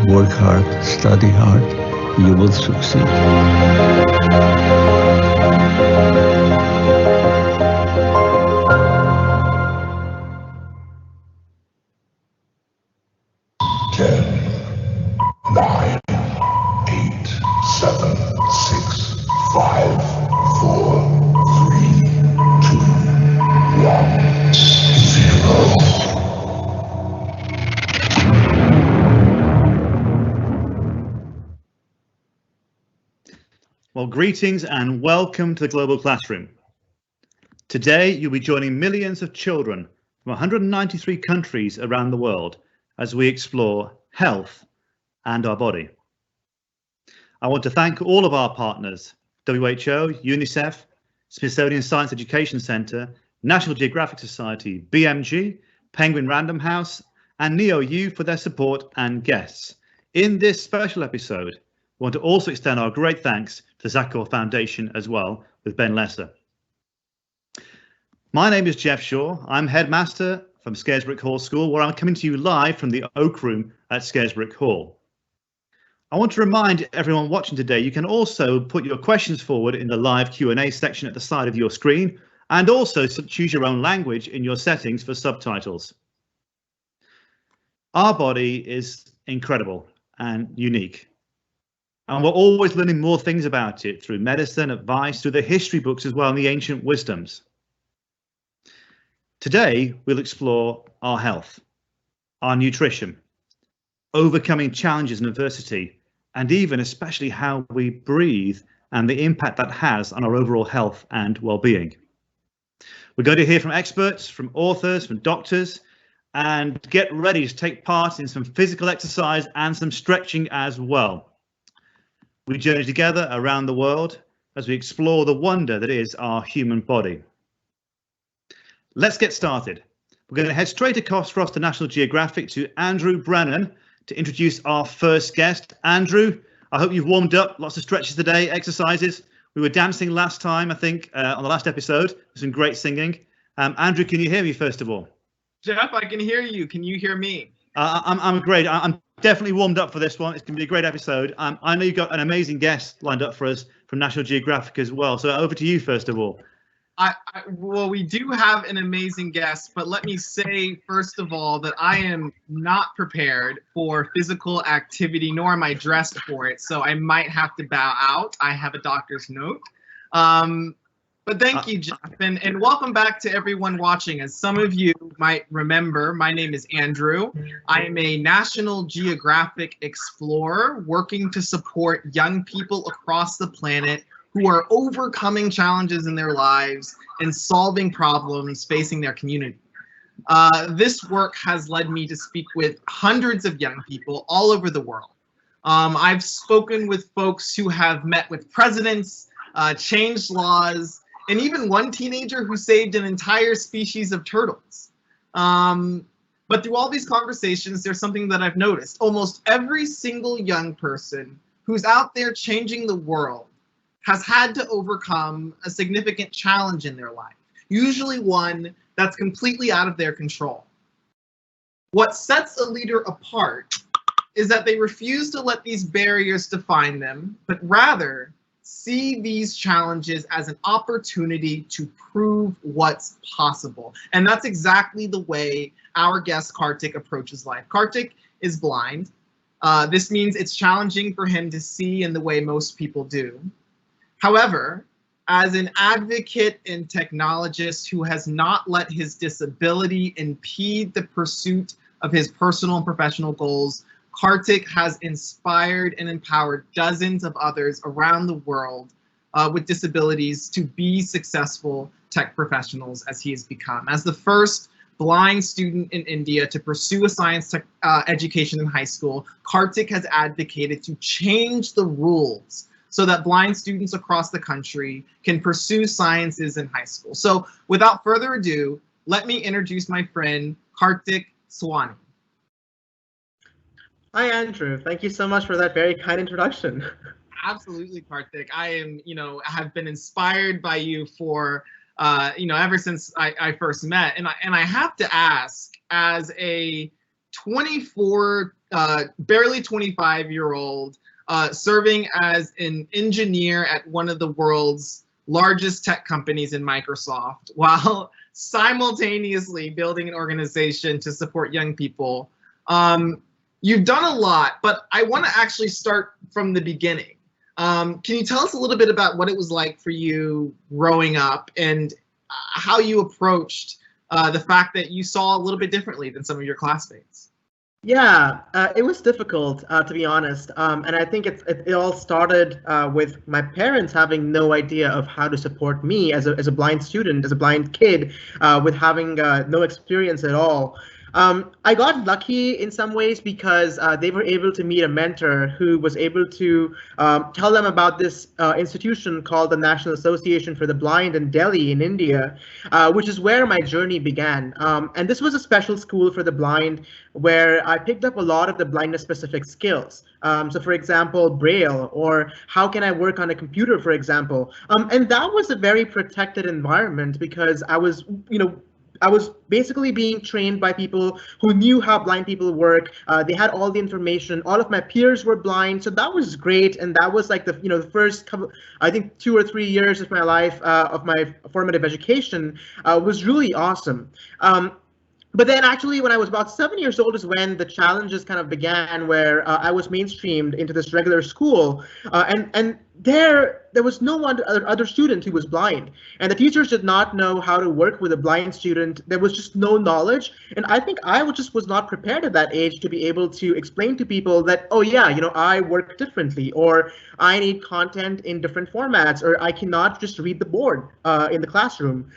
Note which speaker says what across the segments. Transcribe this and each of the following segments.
Speaker 1: work hard, study hard, you will succeed.
Speaker 2: Well, greetings and welcome to the Global Classroom. Today, you'll be joining millions of children from 193 countries around the world as we explore health and our body. I want to thank all of our partners, WHO, UNICEF, Smithsonian Science Education Centre, National Geographic Society, BMG, Penguin Random House, and NeoU for their support and guests. In this special episode, we want to also extend our great thanks to the Zachor Foundation as well, with Ben Lesser. My name is Jeff Shaw. I'm headmaster from Scarisbrick Hall School, where I'm coming to you live from the Oak Room at Scarisbrick Hall. I want to remind everyone watching today, you can also put your questions forward in the live Q&A section at the side of your screen, and also choose your own language in your settings for subtitles. Our body is incredible and unique. And we're always learning more things about it through medicine, advice, through the history books as well, and the ancient wisdoms. Today, we'll explore our health, our nutrition, overcoming challenges and adversity, and even especially how we breathe and the impact that has on our overall health and well-being. We're going to hear from experts, from authors, from doctors, and get ready to take part in some physical exercise and some stretching as well. We journey together around the world as we explore the wonder that is our human body. Let's get started. We're going to head straight across to National Geographic to Andrew Brennan to introduce our first guest. Andrew, I hope you've warmed up, lots of stretches today, exercises. We were dancing last time, I think, on the last episode, some great singing. Andrew, can you hear me first of all?
Speaker 3: Jeff, I can hear you. Can you hear me?
Speaker 2: I'm great. I'm definitely warmed up for this one. It's going to be a great episode. I know you've got an amazing guest lined up for us from National Geographic as well. So over to you, first of all.
Speaker 3: Well, we do have an amazing guest, but let me say, first of all, that I am not prepared for physical activity, nor am I dressed for it. So I might have to bow out. I have a doctor's note. But thank you, Jeff, and welcome back to everyone watching. As some of you might remember, my name is Andrew. I am a National Geographic explorer working to support young people across the planet who are overcoming challenges in their lives and solving problems facing their community. This work has led me to speak with hundreds of young people all over the world. I've spoken with folks who have met with presidents, changed laws, and even one teenager who saved an entire species of turtles. But through all these conversations, there's something that I've noticed. Almost every single young person who's out there changing the world has had to overcome a significant challenge in their life, usually one that's completely out of their control. What sets a leader apart is that they refuse to let these barriers define them, but rather see these challenges as an opportunity to prove what's possible. And that's exactly the way our guest Kartik approaches life. Kartik is blind. This means it's challenging for him to see in the way most people do. However, as an advocate and technologist who has not let his disability impede the pursuit of his personal and professional goals, Kartik has inspired and empowered dozens of others around the world with disabilities to be successful tech professionals as he has become. As the first blind student in India to pursue a science education in high school, Kartik has advocated to change the rules so that blind students across the country can pursue sciences in high school. So without further ado, let me introduce my friend Kartik Swani.
Speaker 4: Hi, Andrew. Thank you so much for that very kind introduction.
Speaker 3: Absolutely, Kartik. I am, have been inspired by you for, ever since I first met. And I have to ask, as a 24, barely 25-year-old, serving as an engineer at one of the world's largest tech companies in Microsoft, while simultaneously building an organization to support young people. You've done a lot, but I want to actually start from the beginning. Can you tell us a little bit about what it was like for you growing up and how you approached the fact that you saw a little bit differently than some of your classmates?
Speaker 4: Yeah, it was difficult, to be honest. And I think it all started with my parents having no idea of how to support me as a blind student, as a blind kid, with having no experience at all. I got lucky in some ways because they were able to meet a mentor who was able to tell them about this institution called the National Association for the Blind in Delhi in India, which is where my journey began. And this was a special school for the blind where I picked up a lot of the blindness-specific skills. So for example, Braille, or how can I work on a computer, for example. And that was a very protected environment because I was basically being trained by people who knew how blind people work. They had all the information. All of my peers were blind, so that was great. And that was like the first couple, I think 2 or 3 years of my life, of my formative education, was really awesome. But then actually when I was about 7 years old is when the challenges kind of began, where I was mainstreamed into this regular school, and there was no other student who was blind, and the teachers did not know how to work with a blind student. There was just no knowledge, and I think I was not prepared at that age to be able to explain to people that, oh yeah, I work differently, or I need content in different formats, or I cannot just read the board in the classroom.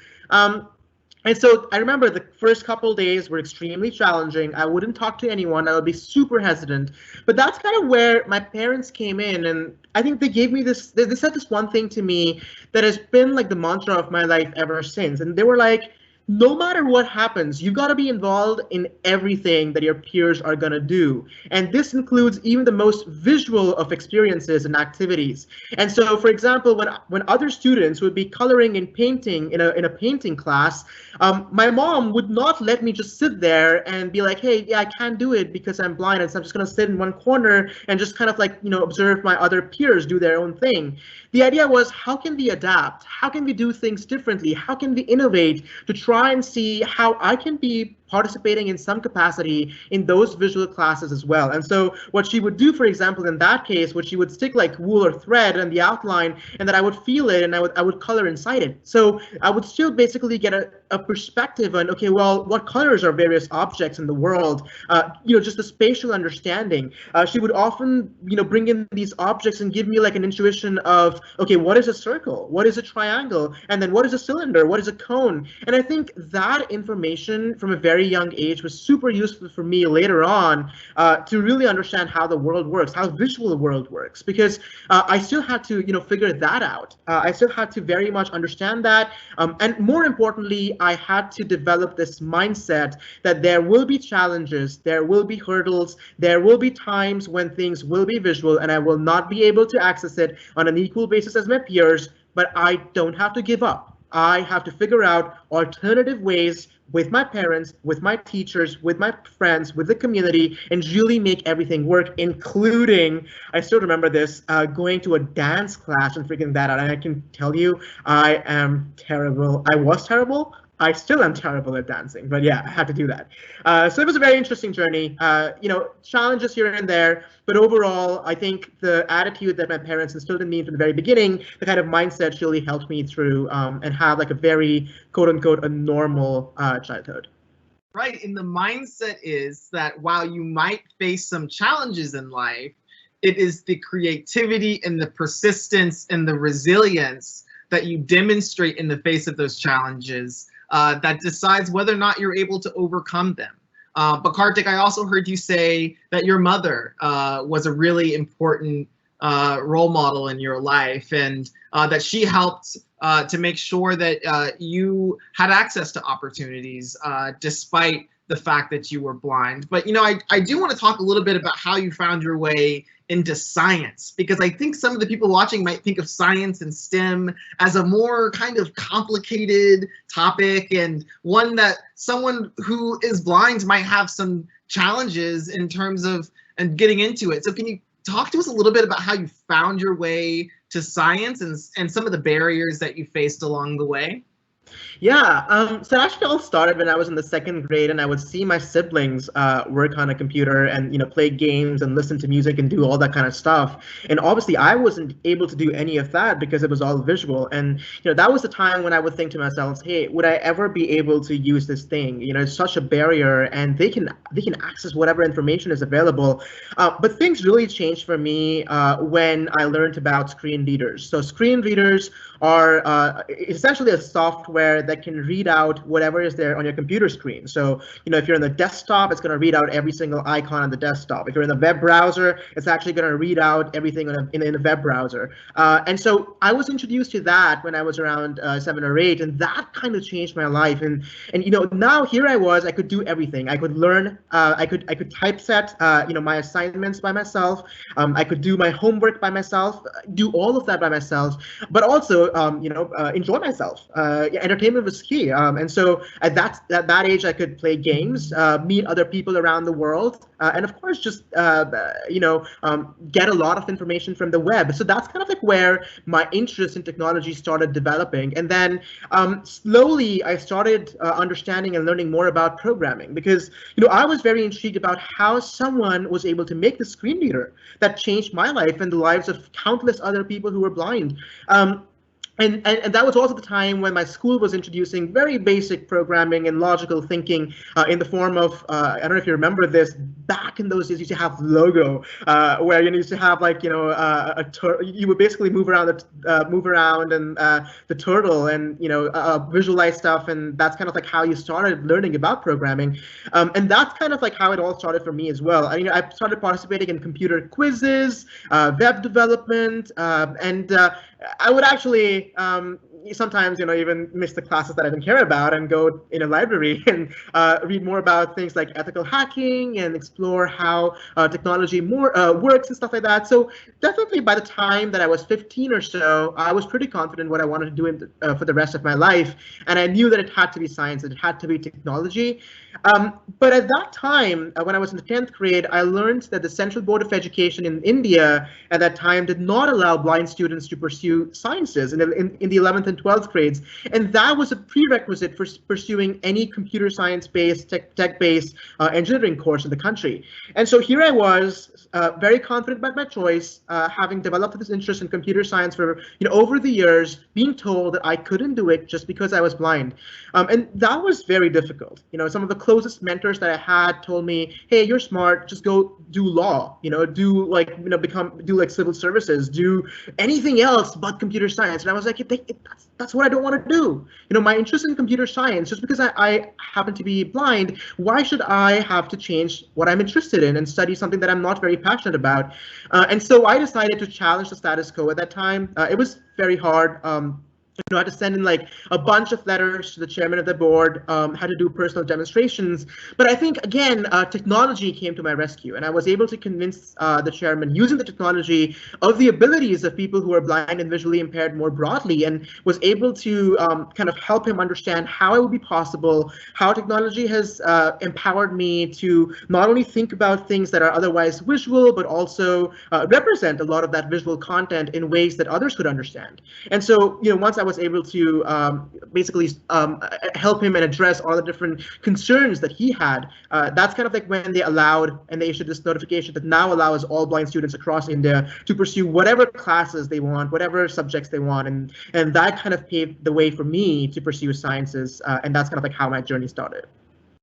Speaker 4: And so I remember the first couple days were extremely challenging. I wouldn't talk to anyone. I would be super hesitant. But that's kind of where my parents came in. And I think they gave me this, they said this one thing to me that has been like the mantra of my life ever since. And they were like, no matter what happens, you've got to be involved in everything that your peers are going to do. And this includes even the most visual of experiences and activities. And so, for example, when other students would be coloring and painting in a painting class, my mom would not let me just sit there and be like, hey, yeah, I can't do it because I'm blind, and so I'm just going to sit in one corner and just kind of like, observe my other peers do their own thing. The idea was, how can we adapt? How can we do things differently? How can we innovate to try and see how I can be participating in some capacity in those visual classes as well? And so what she would do, for example, in that case, she would stick like wool or thread in the outline, and then I would feel it and I would color inside it. So I would still basically get a perspective on, okay, well, what colors are various objects in the world? Just the spatial understanding. She would often, bring in these objects and give me like an intuition of, okay, what is a circle? What is a triangle? And then what is a cylinder? What is a cone? And I think that information from a very young age was super useful for me later on to really understand how the world works, how visual the world works, because I still had to, figure that out. I still had to very much understand that. And more importantly, I had to develop this mindset that there will be challenges, there will be hurdles, there will be times when things will be visual and I will not be able to access it on an equal basis as my peers, but I don't have to give up. I have to figure out alternative ways with my parents, with my teachers, with my friends, with the community, and really make everything work, including, I still remember this, going to a dance class and figuring that out. And I can tell you, I am terrible. I was terrible. I still am terrible at dancing, but yeah, I had to do that. So it was a very interesting journey, challenges here and there, but overall, I think the attitude that my parents instilled in me from the very beginning, the kind of mindset really helped me through and have like a very, quote unquote, a normal childhood.
Speaker 3: Right, and the mindset is that while you might face some challenges in life, it is the creativity and the persistence and the resilience that you demonstrate in the face of those challenges that decides whether or not you're able to overcome them. But Kartik, I also heard you say that your mother was a really important role model in your life, and that she helped to make sure that you had access to opportunities despite the fact that you were blind. But I do want to talk a little bit about how you found your way into science, because I think some of the people watching might think of science and STEM as a more kind of complicated topic, and one that someone who is blind might have some challenges in terms of and getting into it. So can you talk to us a little bit about how you found your way to science and some of the barriers that you faced along the way?
Speaker 4: Yeah, so it actually all started when I was in the second grade, and I would see my siblings work on a computer and play games and listen to music and do all that kind of stuff. And obviously, I wasn't able to do any of that because it was all visual. And that was the time when I would think to myself, "Hey, would I ever be able to use this thing? It's such a barrier, and they can access whatever information is available." But things really changed for me when I learned about screen readers. So screen readers are essentially a software that can read out whatever is there on your computer screen. So, if you're in the desktop, it's going to read out every single icon on the desktop. If you're in the web browser, it's actually going to read out everything in the web browser. And so I was introduced to that when I was around 7 or 8, and that kind of changed my life. And now here I was, I could do everything. I could learn, I could typeset, my assignments by myself. I could do my homework by myself, do all of that by myself, but also, enjoy myself. Entertainment was key. And so at that age, I could play games, meet other people around the world, and of course, just, get a lot of information from the web. So that's kind of like where my interest in technology started developing. And then slowly, I started understanding and learning more about programming because, I was very intrigued about how someone was able to make the screen reader that changed my life and the lives of countless other people who were blind. And that was also the time when my school was introducing very basic programming and logical thinking in the form of, I don't know if you remember this, back in those days, you used to have Logo, where you used to have like, you would basically move around and the turtle and, visualize stuff. And that's kind of like how you started learning about programming. And that's kind of like how it all started for me as well. I started participating in computer quizzes, web development, and I would actually sometimes, even miss the classes that I didn't care about and go in a library and read more about things like ethical hacking and explore how technology works and stuff like that. So definitely by the time that I was 15 or so, I was pretty confident what I wanted to do for the rest of my life. And I knew that it had to be science, it had to be technology. But at that time, when I was in the 10th grade, I learned that the Central Board of Education in India at that time did not allow blind students to pursue sciences in the 11th and 12th grades. And that was a prerequisite for pursuing any computer science-based, tech-based engineering course in the country. And so here I was, very confident about my choice, having developed this interest in computer science for over the years, being told that I couldn't do it just because I was blind. And that was very difficult. Some of the closest mentors that I had told me, "Hey, you're smart, just go do law, do like civil services, do anything else but computer science." And I was like, that's what I don't want to do. My interest in computer science, just because I happen to be blind, why should I have to change what I'm interested in and study something that I'm not very passionate about? And so I decided to challenge the status quo at that time. It was very hard. I had to send in like a bunch of letters to the chairman of the board, had to do personal demonstrations. But I think, again, technology came to my rescue, and I was able to convince the chairman, using the technology, of the abilities of people who are blind and visually impaired more broadly, and was able to kind of help him understand how it would be possible, how technology has empowered me to not only think about things that are otherwise visual, but also represent a lot of that visual content in ways that others could understand. And so, once I was able to basically help him and address all the different concerns that he had, that's kind of like when they allowed and they issued this notification that now allows all blind students across India to pursue whatever classes they want, whatever subjects they want, and that kind of paved the way for me to pursue sciences, and that's kind of like how my journey started.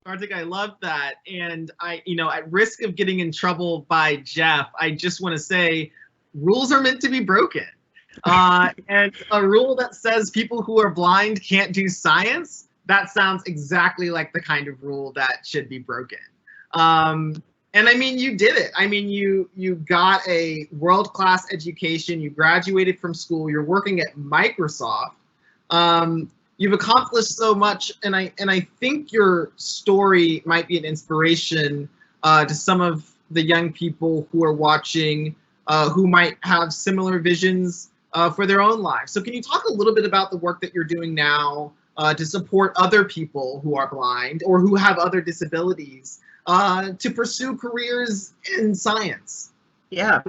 Speaker 3: Karthik, I love that, and at risk of getting in trouble by Jeff, I just want to say, rules are meant to be broken. And a rule that says people who are blind can't do science, that sounds exactly like the kind of rule that should be broken. And I mean, you did it. I mean, you got a world-class education, you graduated from school, you're working at Microsoft. You've accomplished so much, and I think your story might be an inspiration to some of the young people who are watching, who might have similar visions for their own lives. So can you talk a little bit about the work that you're doing now to support other people who are blind or who have other disabilities to pursue careers in science?
Speaker 4: Yeah.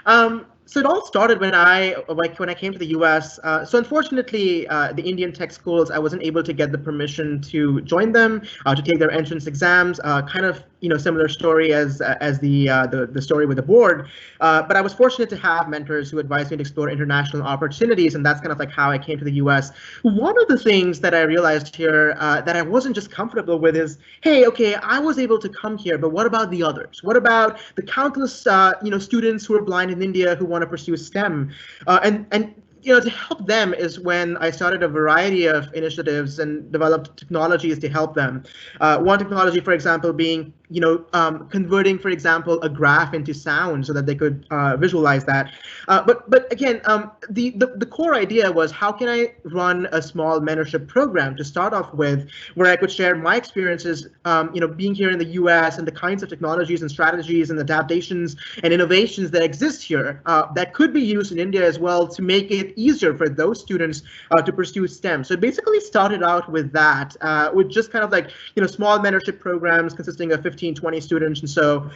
Speaker 4: So it all started when I came to the U.S. So unfortunately, the Indian tech schools, I wasn't able to get the permission to join them, to take their entrance exams. Kind of similar story as the story with the board. But I was fortunate to have mentors who advised me to explore international opportunities, and that's kind of like how I came to the U.S. One of the things that I realized here that I wasn't just comfortable with is, hey, okay, I was able to come here, but what about the others? What about the countless students who are blind in India who want to pursue STEM, and to help them is when I started a variety of initiatives and developed technologies to help them. One technology, for example, being converting, for example, a graph into sound so that they could visualize that. But again, the core idea was, how can I run a small mentorship program to start off with, where I could share my experiences, being here in the U.S. and the kinds of technologies and strategies and adaptations and innovations that exist here that could be used in India as well to make it easier for those students to pursue STEM. So it basically started out with that, with just kind of like small mentorship programs consisting of 15, 20 students. And so,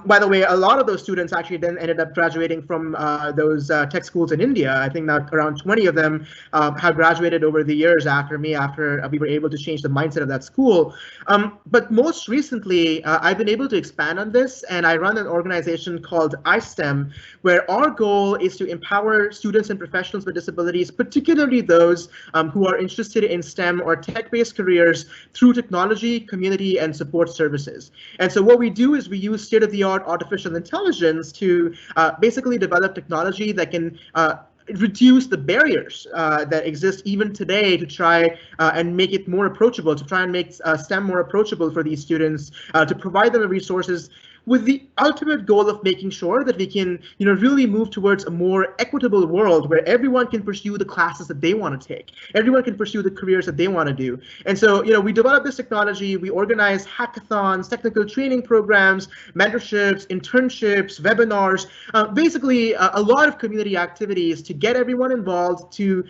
Speaker 4: by the way, a lot of those students actually then ended up graduating from those tech schools in India. I think that around 20 of them have graduated over the years after me, after we were able to change the mindset of that school. But most recently, I've been able to expand on this, and I run an organization called iSTEM, where our goal is to empower students and professionals with disabilities, particularly those who are interested in STEM or tech-based careers, through technology, community, and support services. And so what we do is we use state-of-the-art artificial intelligence to basically develop technology that can reduce the barriers that exist even today to try and make it more approachable, to try and make STEM more approachable for these students, to provide them the resources, with the ultimate goal of making sure that we can, really move towards a more equitable world where everyone can pursue the classes that they want to take. Everyone can pursue the careers that they want to do. And so, we develop this technology, we organize hackathons, technical training programs, mentorships, internships, webinars, basically a lot of community activities to get everyone involved, to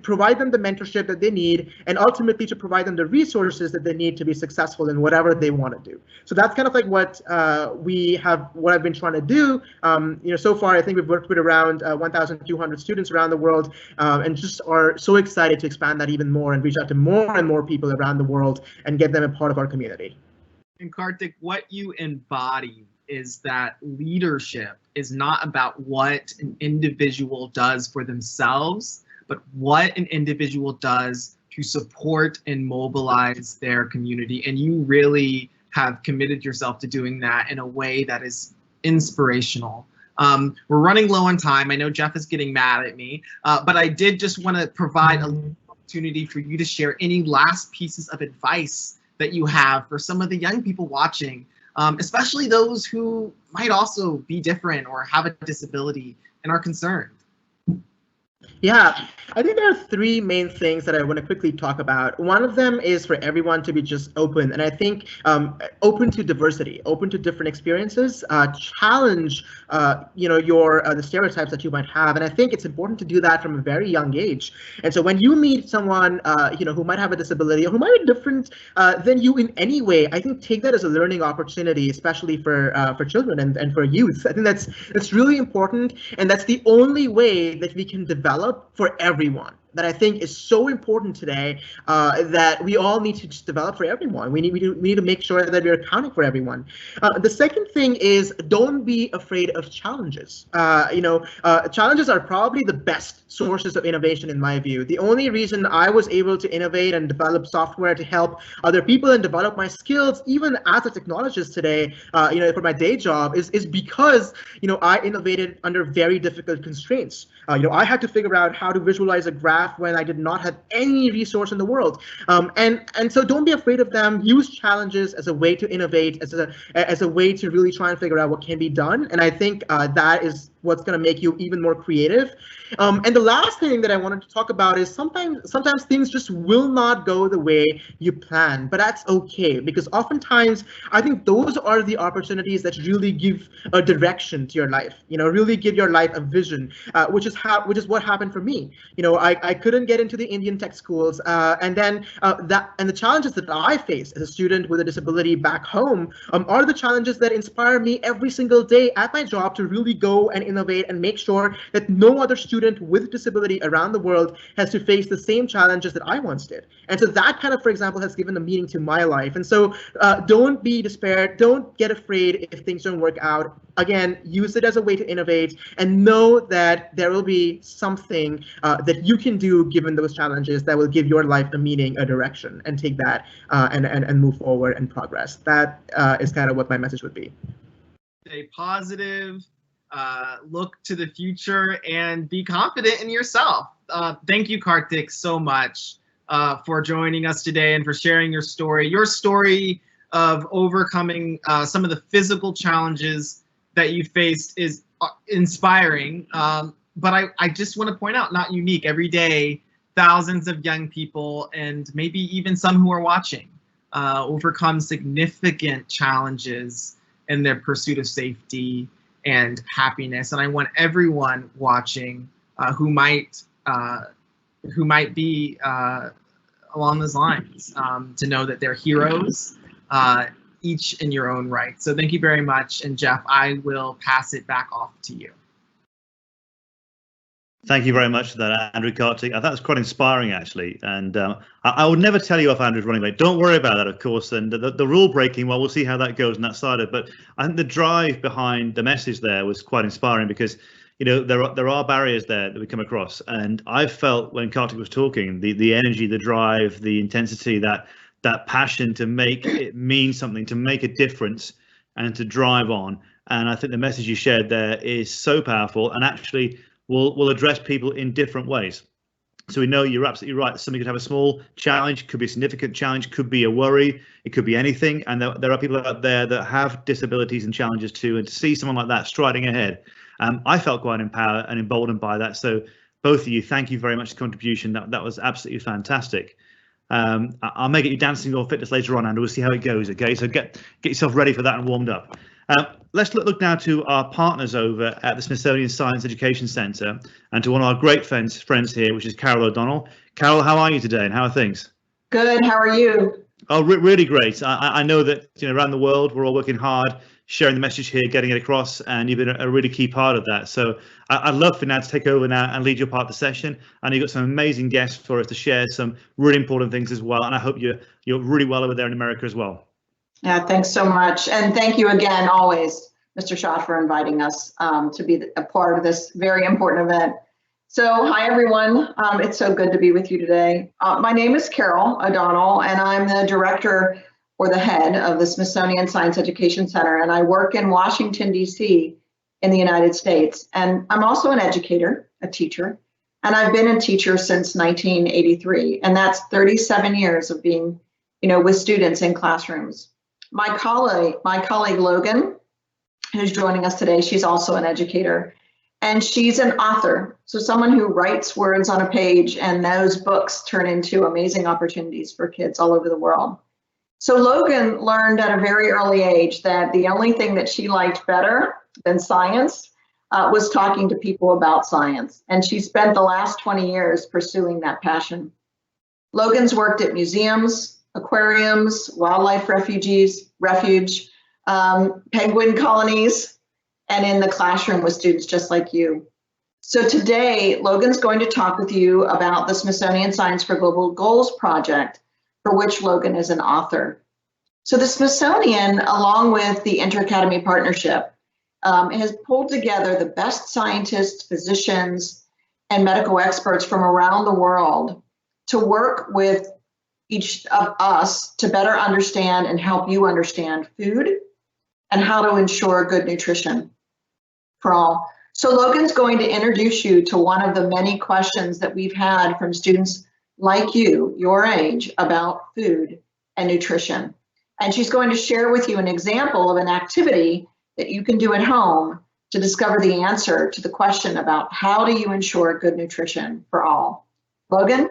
Speaker 4: provide them the mentorship that they need, and ultimately to provide them the resources that they need to be successful in whatever they want to do. So that's kind of like what I've been trying to do. So far, I think we've worked with around 1,200 students around the world, and just are so excited to expand that even more and reach out to more and more people around the world and get them a part of our community.
Speaker 3: And Karthik, what you embody is that leadership is not about what an individual does for themselves, but what an individual does to support and mobilize their community. And you really have committed yourself to doing that in a way that is inspirational. We're running low on time. I know Jeff is getting mad at me, but I did just want to provide an opportunity for you to share any last pieces of advice that you have for some of the young people watching, especially those who might also be different or have a disability and are concerned.
Speaker 4: Yeah, I think there are three main things that I want to quickly talk about. One of them is for everyone to be just open, and I think open to diversity, open to different experiences, challenge the stereotypes that you might have, and I think it's important to do that from a very young age. And so when you meet someone who might have a disability or who might be different than you in any way, I think take that as a learning opportunity, especially for children and for youth. I think that's really important, and that's the only way that we can develop for everyone. That I think is so important today, that we all need to just develop for everyone. We need to make sure that we're accounting for everyone. The second thing is, don't be afraid of challenges. Challenges are probably the best sources of innovation in my view. The only reason I was able to innovate and develop software to help other people and develop my skills, even as a technologist today, for my day job, is because I innovated under very difficult constraints. I had to figure out how to visualize a graph when I did not have any resource in the world. And so don't be afraid of them. Use challenges as a way to innovate, as a way to really try and figure out what can be done. And I think that is what's going to make you even more creative. And the last thing that I wanted to talk about is sometimes things just will not go the way you plan, but that's okay, because oftentimes I think those are the opportunities that really give a direction to your life, really give your life a vision, which is what happened for me. I couldn't get into the Indian tech schools, and then the challenges that I face as a student with a disability back home are the challenges that inspire me every single day at my job to really go and innovate and make sure that no other student with disability around the world has to face the same challenges that I once did. And so that kind of, for example, has given a meaning to my life. And so don't be despaired. Don't get afraid if things don't work out. Again, use it as a way to innovate, and know that there will be something that you can do given those challenges that will give your life a meaning, a direction, and take that and move forward and progress. That is kind of what my message would be.
Speaker 3: Stay positive, look to the future, and be confident in yourself. Thank you, Karthik, so much for joining us today and for sharing your story. Your story of overcoming some of the physical challenges that you faced is inspiring, but I just want to point out, not unique. Every day, thousands of young people, and maybe even some who are watching, overcome significant challenges in their pursuit of safety and happiness. And I want everyone watching who might be along those lines to know that they're heroes, each in your own right. So thank you very much. And Jeff, I will pass it back off to you.
Speaker 2: Thank you very much for that, Andrew, Karthik. I thought it was quite inspiring, actually. And I would never tell you if Andrew's running late. Don't worry about that, of course. And the rule breaking, well, we'll see how that goes on that side of it. But I think the drive behind the message there was quite inspiring, because there are barriers there that we come across. And I felt when Karthik was talking, the energy, the drive, the intensity, that passion to make it mean something, to make a difference, and to drive on. And I think the message you shared there is so powerful, and actually will address people in different ways. So we know you're absolutely right. Somebody could have a small challenge, could be a significant challenge, could be a worry, it could be anything. And there are people out there that have disabilities and challenges too. And to see someone like that striding ahead, I felt quite empowered and emboldened by that. So both of you, thank you very much for the contribution. That was absolutely fantastic. I'll make it your dancing or fitness later on, and we'll see how it goes. Okay, so get yourself ready for that and warmed up. Let's look now to our partners over at the Smithsonian Science Education Centre, and to one of our great friends here, which is Carol O'Donnell. Carol, how are you today, and how are things?
Speaker 5: Good. How are you?
Speaker 2: Oh, really great. I know that around the world we're all working hard, sharing the message here, getting it across, and you've been a really key part of that. So I'd love for Nad to take over now and lead your part of the session. And you've got some amazing guests for us to share some really important things as well. And I hope you're really well over there in America as well.
Speaker 5: Yeah, thanks so much. And thank you again, always, Mr. Shah, for inviting us to be a part of this very important event. So hi, everyone. It's so good to be with you today. My name is Carol O'Donnell, and I'm the director or the head of the Smithsonian Science Education Center. And I work in Washington, D.C. in the United States. And I'm also an educator, a teacher. And I've been a teacher since 1983. And that's 37 years of being, with students in classrooms. My colleague Logan, who's joining us today, she's also an educator, and she's an author. So someone who writes words on a page, and those books turn into amazing opportunities for kids all over the world. So Logan learned at a very early age that the only thing that she liked better than science was talking to people about science. And she spent the last 20 years pursuing that passion. Logan's worked at museums, aquariums, wildlife refuge, penguin colonies, and in the classroom with students just like you. So today, Logan's going to talk with you about the Smithsonian Science for Global Goals project, for which Logan is an author. So the Smithsonian, along with the Inter-Academy Partnership, has pulled together the best scientists, physicians, and medical experts from around the world to work with each of us to better understand and help you understand food and how to ensure good nutrition for all. So Logan's going to introduce you to one of the many questions that we've had from students like you, your age, about food and nutrition. And she's going to share with you an example of an activity that you can do at home to discover the answer to the question about how do you ensure good nutrition for all. Logan?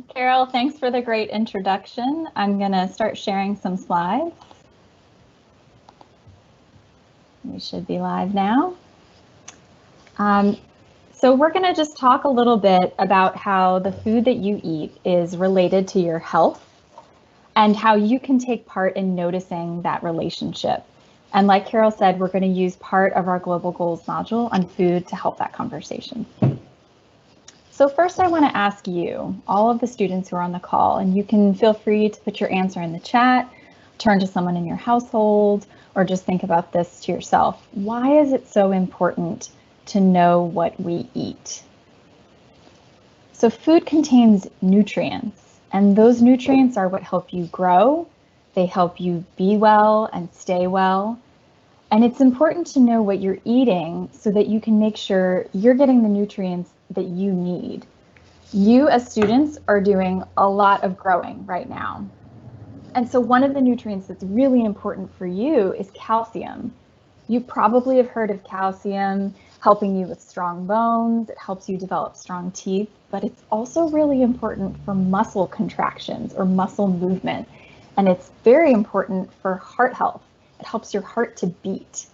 Speaker 6: Carol, thanks for the great introduction. I'm going to start sharing some slides. We should be live now. So we're going to just talk a little bit about how the food that you eat is related to your health and how you can take part in noticing that relationship. And like Carol said, we're going to use part of our Global Goals module on food to help that conversation. So first I want to ask you, all of the students who are on the call, and you can feel free to put your answer in the chat, turn to someone in your household, or just think about this to yourself. Why is it so important to know what we eat? So food contains nutrients, and those nutrients are what help you grow. They help you be well and stay well. And it's important to know what you're eating so that you can make sure you're getting the nutrients that you need. You as students are doing a lot of growing right now. And so one of the nutrients that's really important for you is calcium. You probably have heard of calcium helping you with strong bones. It helps you develop strong teeth, but it's also really important for muscle contractions or muscle movement. And it's very important for heart health. It helps your heart to beat.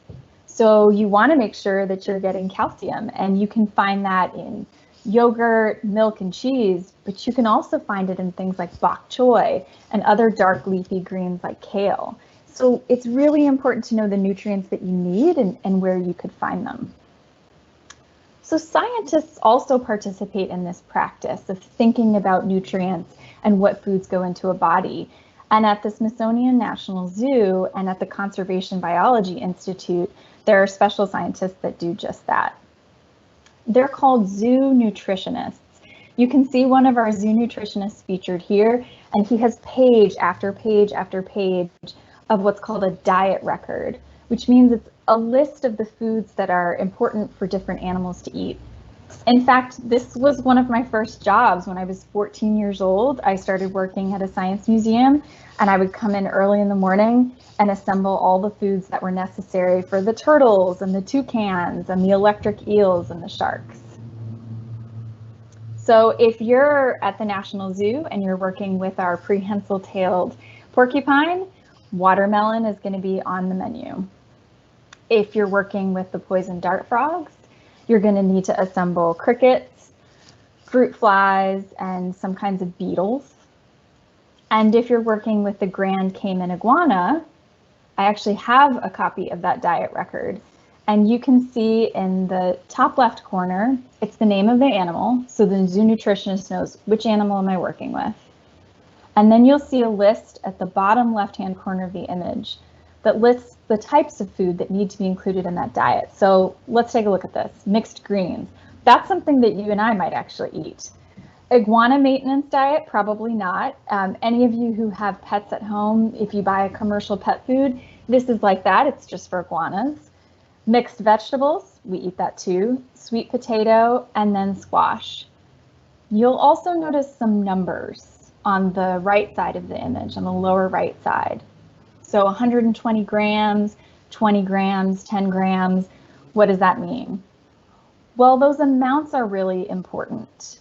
Speaker 6: So you want to make sure that you're getting calcium, and you can find that in yogurt, milk, and cheese, but you can also find it in things like bok choy and other dark leafy greens like kale. So it's really important to know the nutrients that you need and where you could find them. So scientists also participate in this practice of thinking about nutrients and what foods go into a body. And at the Smithsonian National Zoo and at the Conservation Biology Institute, there are special scientists that do just that. They're called zoo nutritionists. You can see one of our zoo nutritionists featured here, and he has page after page after page of what's called a diet record, which means it's a list of the foods that are important for different animals to eat. In fact, this was one of my first jobs. When I was 14 years old, I started working at a science museum, and I would come in early in the morning and assemble all the foods that were necessary for the turtles and the toucans and the electric eels and the sharks. So if you're at the National Zoo and you're working with our prehensile-tailed porcupine, watermelon is going to be on the menu. If you're working with the poison dart frogs, you're going to need to assemble crickets, fruit flies, and some kinds of beetles. And if you're working with the Grand Cayman iguana, I actually have a copy of that diet record. And you can see in the top left corner, it's the name of the animal. So the zoo nutritionist knows which animal am I working with. And then you'll see a list at the bottom left-hand corner of the image that lists the types of food that need to be included in that diet. So let's take a look at this. Mixed greens. That's something that you and I might actually eat. Iguana maintenance diet, probably not. Any of you who have pets at home, if you buy a commercial pet food, this is like that. It's just for iguanas. Mixed vegetables, we eat that too. Sweet potato, and then squash. You'll also notice some numbers on the right side of the image, on the lower right side. So 120 grams, 20 grams, 10 grams, what does that mean? Well, those amounts are really important.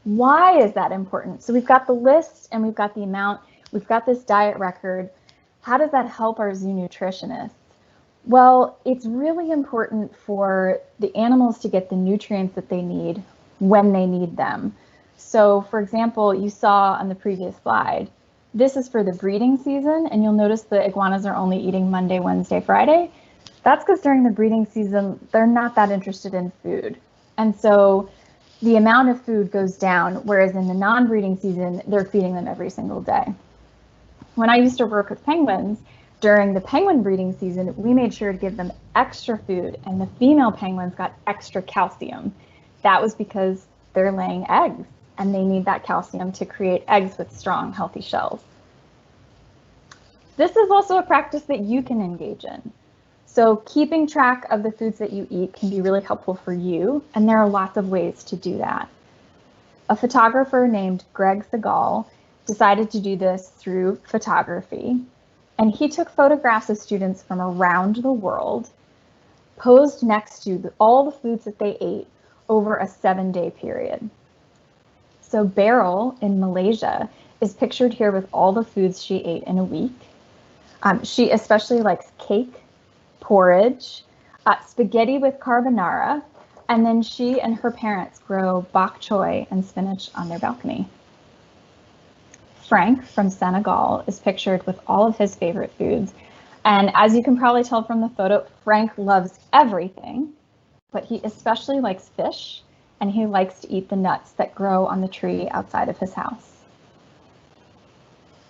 Speaker 6: Why is that important? So we've got the list and we've got the amount, we've got this diet record. How does that help our zoo nutritionists? Well, it's really important for the animals to get the nutrients that they need when they need them. So for example, you saw on the previous slide, this is for the breeding season, and you'll notice the iguanas are only eating Monday, Wednesday, Friday. That's because during the breeding season, they're not that interested in food. And so the amount of food goes down, whereas in the non-breeding season, they're feeding them every single day. When I used to work with penguins, during the penguin breeding season, we made sure to give them extra food, and the female penguins got extra calcium. That was because they're laying eggs, and they need that calcium to create eggs with strong, healthy shells. This is also a practice that you can engage in. So keeping track of the foods that you eat can be really helpful for you, and there are lots of ways to do that. A photographer named Greg Segal decided to do this through photography, and he took photographs of students from around the world, posed next to all the foods that they ate over a 7-day period. So Beryl in Malaysia is pictured here with all the foods she ate in a week. She especially likes cake, porridge, spaghetti with carbonara, and then she and her parents grow bok choy and spinach on their balcony. Frank from Senegal is pictured with all of his favorite foods. And as you can probably tell from the photo, Frank loves everything, but he especially likes fish, and he likes to eat the nuts that grow on the tree outside of his house.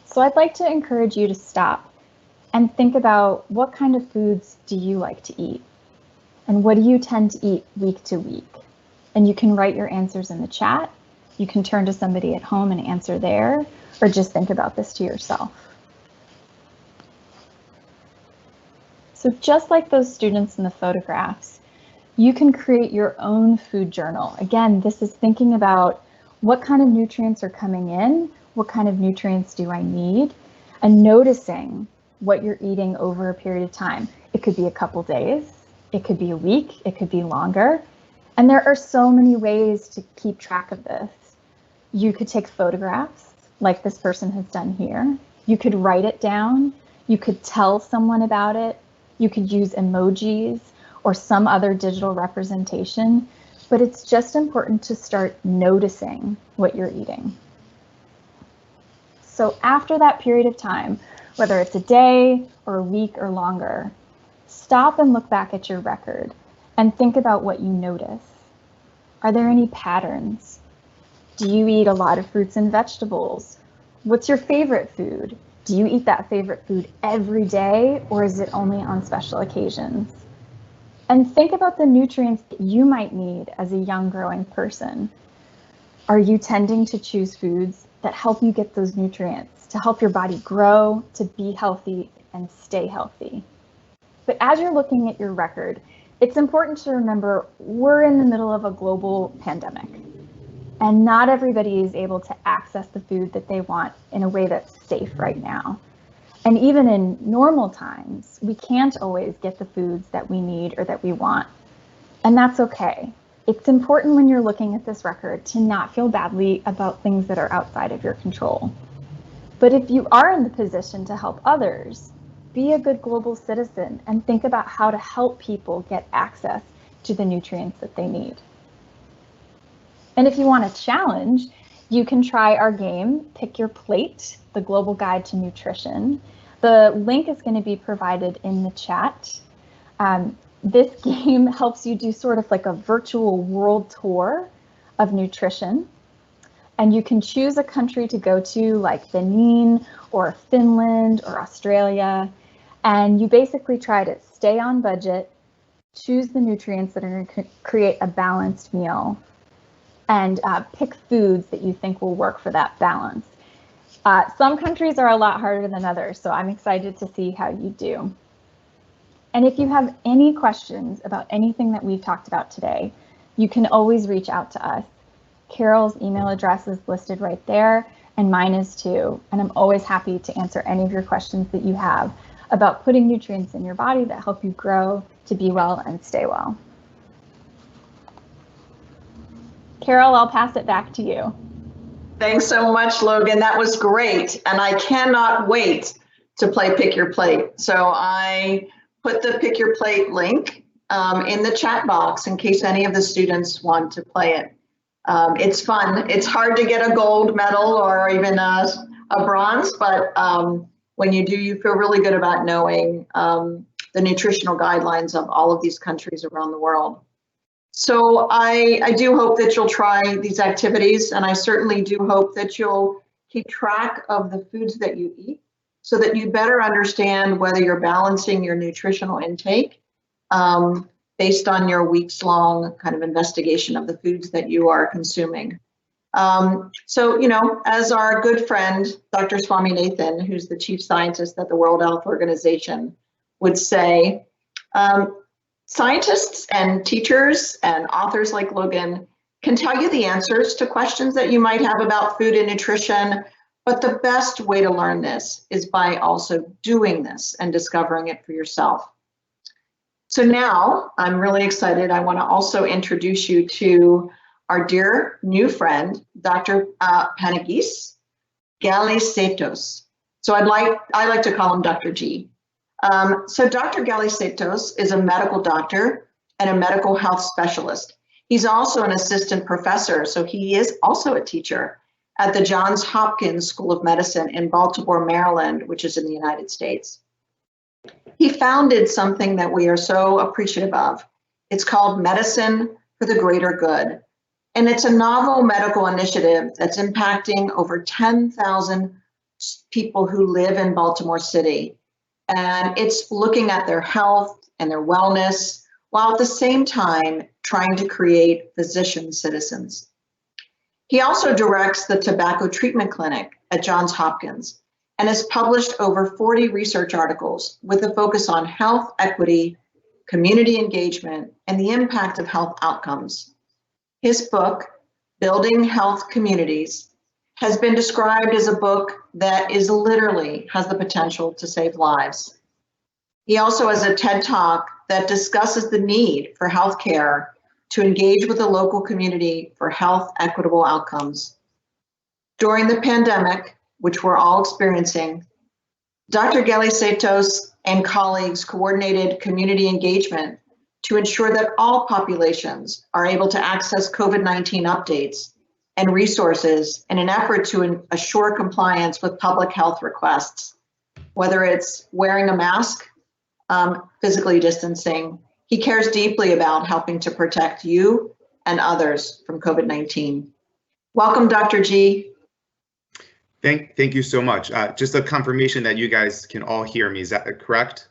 Speaker 6: So I'd like to encourage you to stop and think about, what kind of foods do you like to eat? And what do you tend to eat week to week? And you can write your answers in the chat. You can turn to somebody at home and answer there, or just think about this to yourself. So just like those students in the photographs, you can create your own food journal. Again, this is thinking about, what kind of nutrients are coming in? What kind of nutrients do I need? And noticing what you're eating over a period of time. It could be a couple days, it could be a week, it could be longer. And there are so many ways to keep track of this. You could take photographs, like this person has done here. You could write it down. You could tell someone about it. You could use emojis or some other digital representation, but it's just important to start noticing what you're eating. So after that period of time, whether it's a day or a week or longer, stop and look back at your record and think about what you notice. Are there any patterns? Do you eat a lot of fruits and vegetables? What's your favorite food? Do you eat that favorite food every day, or is it only on special occasions? And think about the nutrients that you might need as a young growing person. Are you tending to choose foods that help you get those nutrients, to help your body grow, to be healthy and stay healthy? But as you're looking at your record, it's important to remember we're in the middle of a global pandemic, and not everybody is able to access the food that they want in a way that's safe right now. And even in normal times, we can't always get the foods that we need or that we want. And that's okay. It's important when you're looking at this record to not feel badly about things that are outside of your control. But if you are in the position to help others, be a good global citizen and think about how to help people get access to the nutrients that they need. And if you want a challenge, you can try our game, Pick Your Plate, the Global Guide to Nutrition. The link is going to be provided in the chat. This game helps you do sort of like a virtual world tour of nutrition. And you can choose a country to go to, like Benin or Finland or Australia. And you basically try to stay on budget, choose the nutrients that are going to create a balanced meal, and pick foods that you think will work for that balance. Some countries are a lot harder than others, so I'm excited to see how you do. And if you have any questions about anything that we've talked about today, you can always reach out to us. Carol's email address is listed right there, and mine is too. And I'm always happy to answer any of your questions that you have about putting nutrients in your body that help you grow, to be well, and stay well. Carol, I'll pass it back to you.
Speaker 5: Thanks so much, Logan. That was great. And I cannot wait to play Pick Your Plate. So I put the Pick Your Plate link in the chat box in case any of the students want to play it. It's fun. It's hard to get a gold medal or even a bronze, but when you do, you feel really good about knowing the nutritional guidelines of all of these countries around the world. So I do hope that you'll try these activities, and I certainly do hope that you'll keep track of the foods that you eat so that you better understand whether you're balancing your nutritional intake based on your weeks-long kind of investigation of the foods that you are consuming. So, you know, as our good friend, Dr. Swaminathan, who's the chief scientist at the World Health Organization, would say, scientists and teachers and authors like Logan can tell you the answers to questions that you might have about food and nutrition, but the best way to learn this is by also doing this and discovering it for yourself. So now I'm really excited. I want to also introduce you to our dear new friend, Dr. Panagis Galisetos. So I like to call him Dr. G. So Dr. Galisetos is a medical doctor and a medical health specialist. He's also an assistant professor, so he is also a teacher at the Johns Hopkins School of Medicine in Baltimore, Maryland, which is in the United States. He founded something that we are so appreciative of. It's called Medicine for the Greater Good. And it's a novel medical initiative that's impacting over 10,000 people who live in Baltimore City. And it's looking at their health and their wellness, while at the same time trying to create physician citizens. He also directs the Tobacco Treatment Clinic at Johns Hopkins and has published over 40 research articles with a focus on health equity, community engagement, and the impact of health outcomes. His book, Building Health Communities, has been described as a book that literally has the potential to save lives. He also has a TED Talk that discusses the need for healthcare to engage with the local community for health equitable outcomes. During the pandemic, which we're all experiencing, Dr. Galisetos and colleagues coordinated community engagement to ensure that all populations are able to access COVID-19 updates and resources in an effort to assure compliance with public health requests, whether it's wearing a mask, physically distancing. He cares deeply about helping to protect you and others from COVID-19. Welcome, Dr. G.
Speaker 7: Thank you so much. Just a confirmation that you guys can all hear me. Is that correct?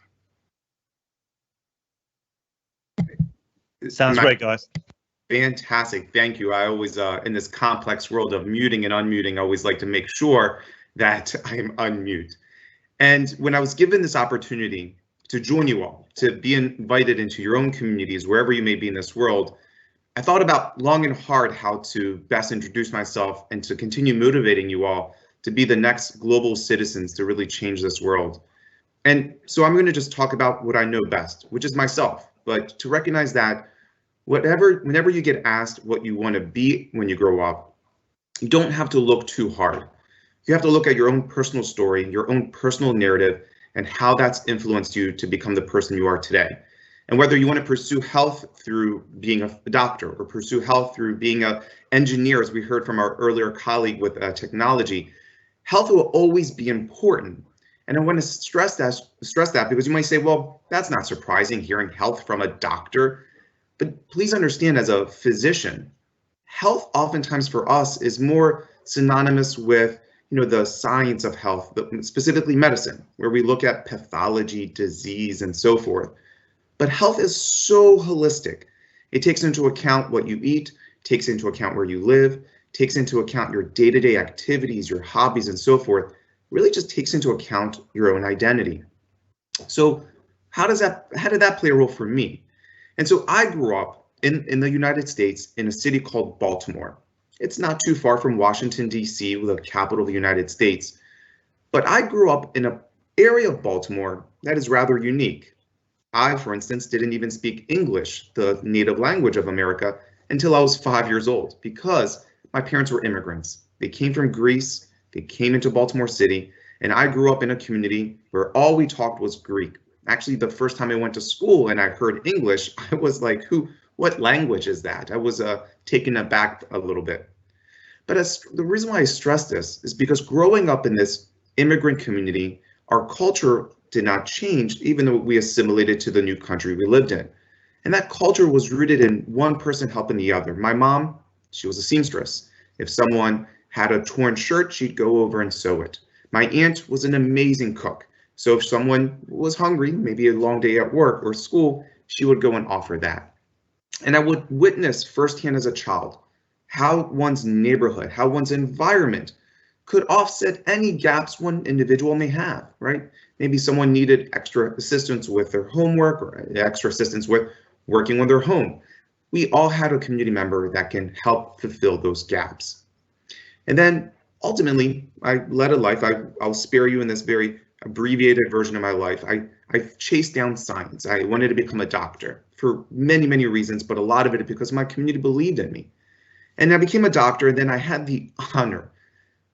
Speaker 2: Sounds great, guys.
Speaker 7: Fantastic. Thank you. I always, in this complex world of muting and unmuting, I always like to make sure that I'm unmute. And when I was given this opportunity to join you all, to be invited into your own communities, wherever you may be in this world, I thought about long and hard how to best introduce myself and to continue motivating you all to be the next global citizens to really change this world. And so I'm going to just talk about what I know best, which is myself, but to recognize that whenever you get asked what you want to be when you grow up, you don't have to look too hard. You have to look at your own personal story, your own personal narrative, and how that's influenced you to become the person you are today. And whether you want to pursue health through being a doctor or pursue health through being an engineer, as we heard from our earlier colleague with technology, health will always be important. And I want to stress that because you might say, well, that's not surprising hearing health from a doctor. But please understand, as a physician, health oftentimes for us is more synonymous with the science of health, specifically medicine, where we look at pathology, disease, and so forth. But health is so holistic. It takes into account what you eat, takes into account where you live, takes into account your day-to-day activities, your hobbies, and so forth. Really just takes into account your own identity. So how did that play a role for me? And so I grew up in the United States in a city called Baltimore. It's not too far from Washington, D.C., the capital of the United States. But I grew up in an area of Baltimore that is rather unique. I, for instance, didn't even speak English, the native language of America, until I was 5 years old because my parents were immigrants. They came from Greece, they came into Baltimore City, and I grew up in a community where all we talked was Greek. Actually, the first time I went to school and I heard English, I was like, what language is that? I was taken aback a little bit. But the reason why I stress this is because growing up in this immigrant community, our culture did not change, even though we assimilated to the new country we lived in. And that culture was rooted in one person helping the other. My mom, she was a seamstress. If someone had a torn shirt, she'd go over and sew it. My aunt was an amazing cook. So if someone was hungry, maybe a long day at work or school, she would go and offer that. And I would witness firsthand as a child how one's neighborhood, how one's environment could offset any gaps one individual may have, right? Maybe someone needed extra assistance with their homework or extra assistance with working on their home. We all had a community member that can help fulfill those gaps. And then ultimately, I led a life, I'll spare you in this very abbreviated version of my life. I I chased down science. I wanted to become a doctor for many, many reasons, but a lot of it because my community believed in me. And I became a doctor, and then I had the honor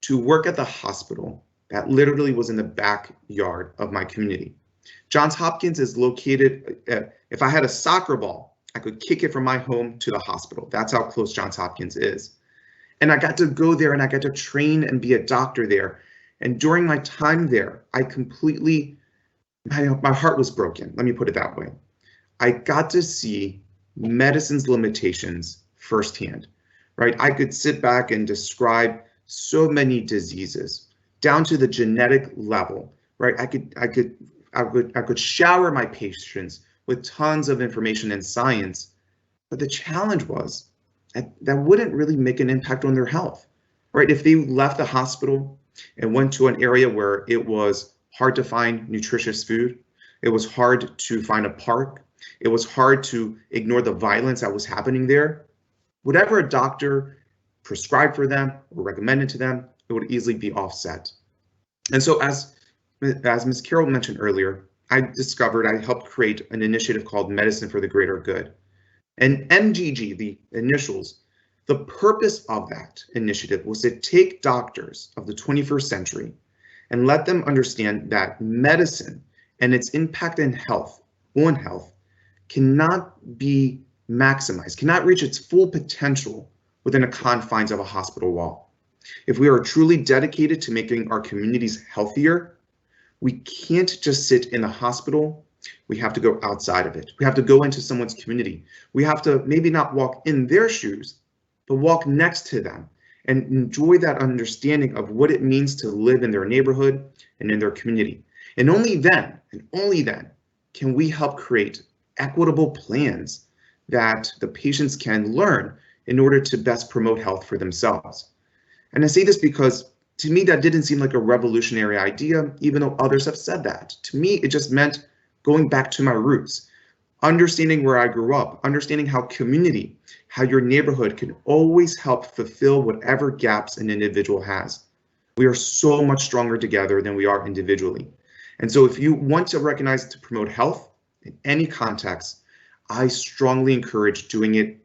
Speaker 7: to work at the hospital that literally was in the backyard of my community. Johns Hopkins is located, if I had a soccer ball, I could kick it from my home to the hospital. That's how close Johns Hopkins is. And I got to go there and I got to train and be a doctor there. And during my time there, I completely, my heart was broken. Let me put it that way. I got to see medicine's limitations firsthand, right? I could sit back and describe so many diseases down to the genetic level, right? I could shower my patients with tons of information and science, but the challenge was that wouldn't really make an impact on their health, right? If they left the hospital and went to an area where it was hard to find nutritious food, it was hard to find a park, it was hard to ignore the violence that was happening there, whatever a doctor prescribed for them or recommended to them, it would easily be offset. And so as Ms. Carroll mentioned earlier, I helped create an initiative called Medicine for the Greater Good. And MGG, the initials, the purpose of that initiative was to take doctors of the 21st century and let them understand that medicine and its impact in health, on health, cannot be maximized, cannot reach its full potential within the confines of a hospital wall. If we are truly dedicated to making our communities healthier, we can't just sit in the hospital. We have to go outside of it. We have to go into someone's community. We have to maybe not walk in their shoes, but walk next to them and enjoy that understanding of what it means to live in their neighborhood and in their community. And only then can we help create equitable plans that the patients can learn in order to best promote health for themselves. And I say this because to me, that didn't seem like a revolutionary idea, even though others have said that. To me, it just meant going back to my roots, understanding where I grew up, understanding how community, how your neighborhood can always help fulfill whatever gaps an individual has. We are so much stronger together than we are individually. And so if you want to recognize to promote health in any context, I strongly encourage doing it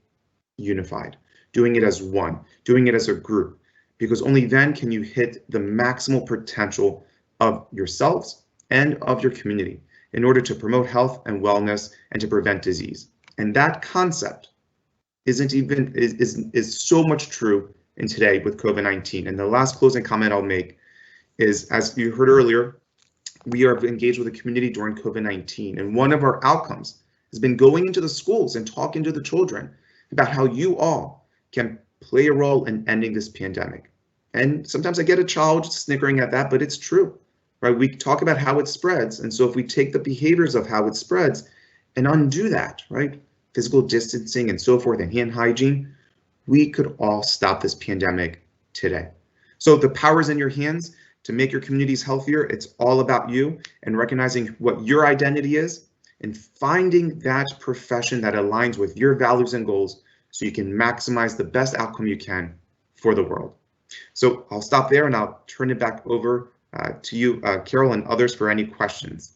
Speaker 7: unified, doing it as one, doing it as a group, because only then can you hit the maximal potential of yourselves and of your community in order to promote health and wellness and to prevent disease. And that concept is so much true in today with COVID-19. And the last closing comment I'll make is, as you heard earlier, we are engaged with the community during COVID-19. And one of our outcomes has been going into the schools and talking to the children about how you all can play a role in ending this pandemic. And sometimes I get a child snickering at that, but it's true, right? We talk about how it spreads. And so if we take the behaviors of how it spreads and undo that, right? Physical distancing and so forth and hand hygiene, we could all stop this pandemic today. So the power is in your hands to make your communities healthier. It's all about you and recognizing what your identity is and finding that profession that aligns with your values and goals so you can maximize the best outcome you can for the world. So I'll stop there and I'll turn it back over to you, Carol, and others for any questions.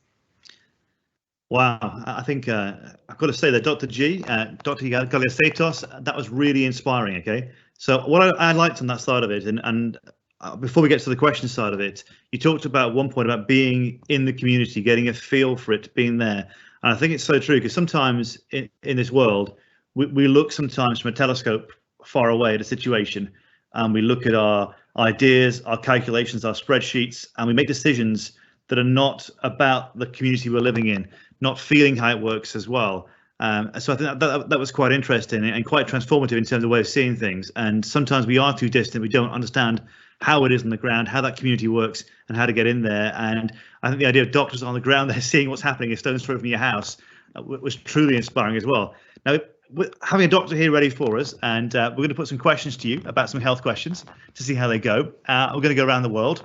Speaker 2: Wow, I think I've got to say that Dr. G, Dr. Galiasetos, that was really inspiring, okay? So what I liked on that side of it, and before we get to the question side of it, you talked about one point about being in the community, getting a feel for it, being there. And I think it's so true because sometimes in this world, we look sometimes from a telescope far away at a situation, and we look at our ideas, our calculations, our spreadsheets, and we make decisions that are not about the community we're living in, not feeling how it works as well. So I think that was quite interesting and quite transformative in terms of the way of seeing things. And sometimes we are too distant, we don't understand how it is on the ground, how that community works and how to get in there. And I think the idea of doctors on the ground there seeing what's happening a stone's throw from your house was truly inspiring as well. Now, having a doctor here ready for us, and we're going to put some questions to you about some health questions to see how they go. We're going to go around the world.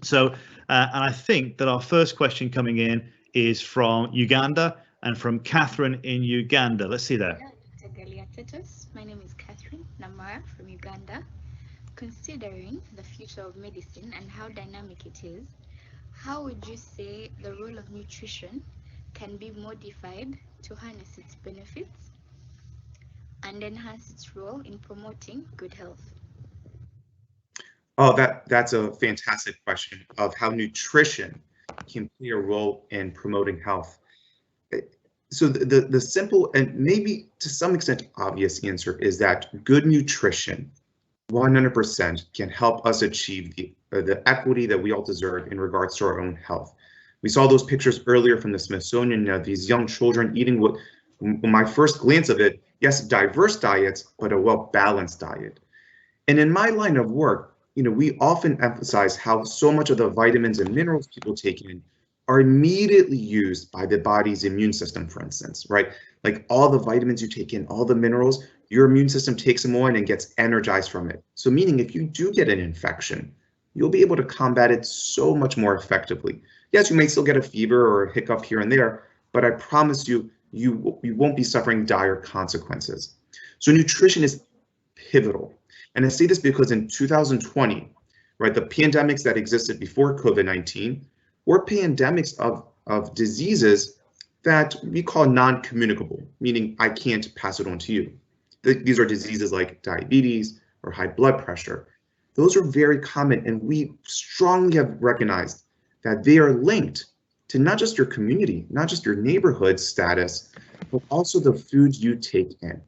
Speaker 2: So, and I think that our first question coming in is from Uganda and from Catherine in Uganda. Let's see there.
Speaker 8: Tedros. My name is Catherine Namara from Uganda. Considering the future of medicine and how dynamic it is, how would you say the role of nutrition can be modified to harness its benefits and enhance its role in promoting good health?
Speaker 7: Oh, that's a fantastic question of how nutrition can play a role in promoting health. So the simple and maybe to some extent obvious answer is that good nutrition 100% can help us achieve the equity that we all deserve in regards to our own health. We saw those pictures earlier from the Smithsonian of these young children eating what, my first glance of it, yes, diverse diets, but a well-balanced diet. And in my line of work, we often emphasize how so much of the vitamins and minerals people take in are immediately used by the body's immune system, for instance, right? Like all the vitamins you take in, all the minerals, your immune system takes them on and gets energized from it. So meaning if you do get an infection, you'll be able to combat it so much more effectively. Yes, you may still get a fever or a hiccup here and there, but I promise you, you won't be suffering dire consequences. So nutrition is pivotal. And I say this because in 2020, right, the pandemics that existed before COVID-19 were pandemics of diseases that we call non-communicable, meaning I can't pass it on to you. These are diseases like diabetes or high blood pressure. Those are very common, and we strongly have recognized that they are linked to not just your community, not just your neighborhood status, but also the foods you take in.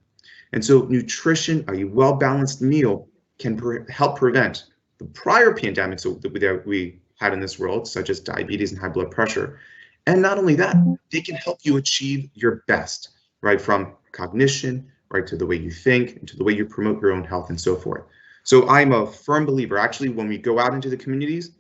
Speaker 7: And so nutrition, a well-balanced meal, can help prevent the prior pandemics that we had in this world, such as diabetes and high blood pressure. And not only that, they can help you achieve your best, right? From cognition, right, to the way you think, and to the way you promote your own health and so forth. So I'm a firm believer, actually, when we go out into the communities,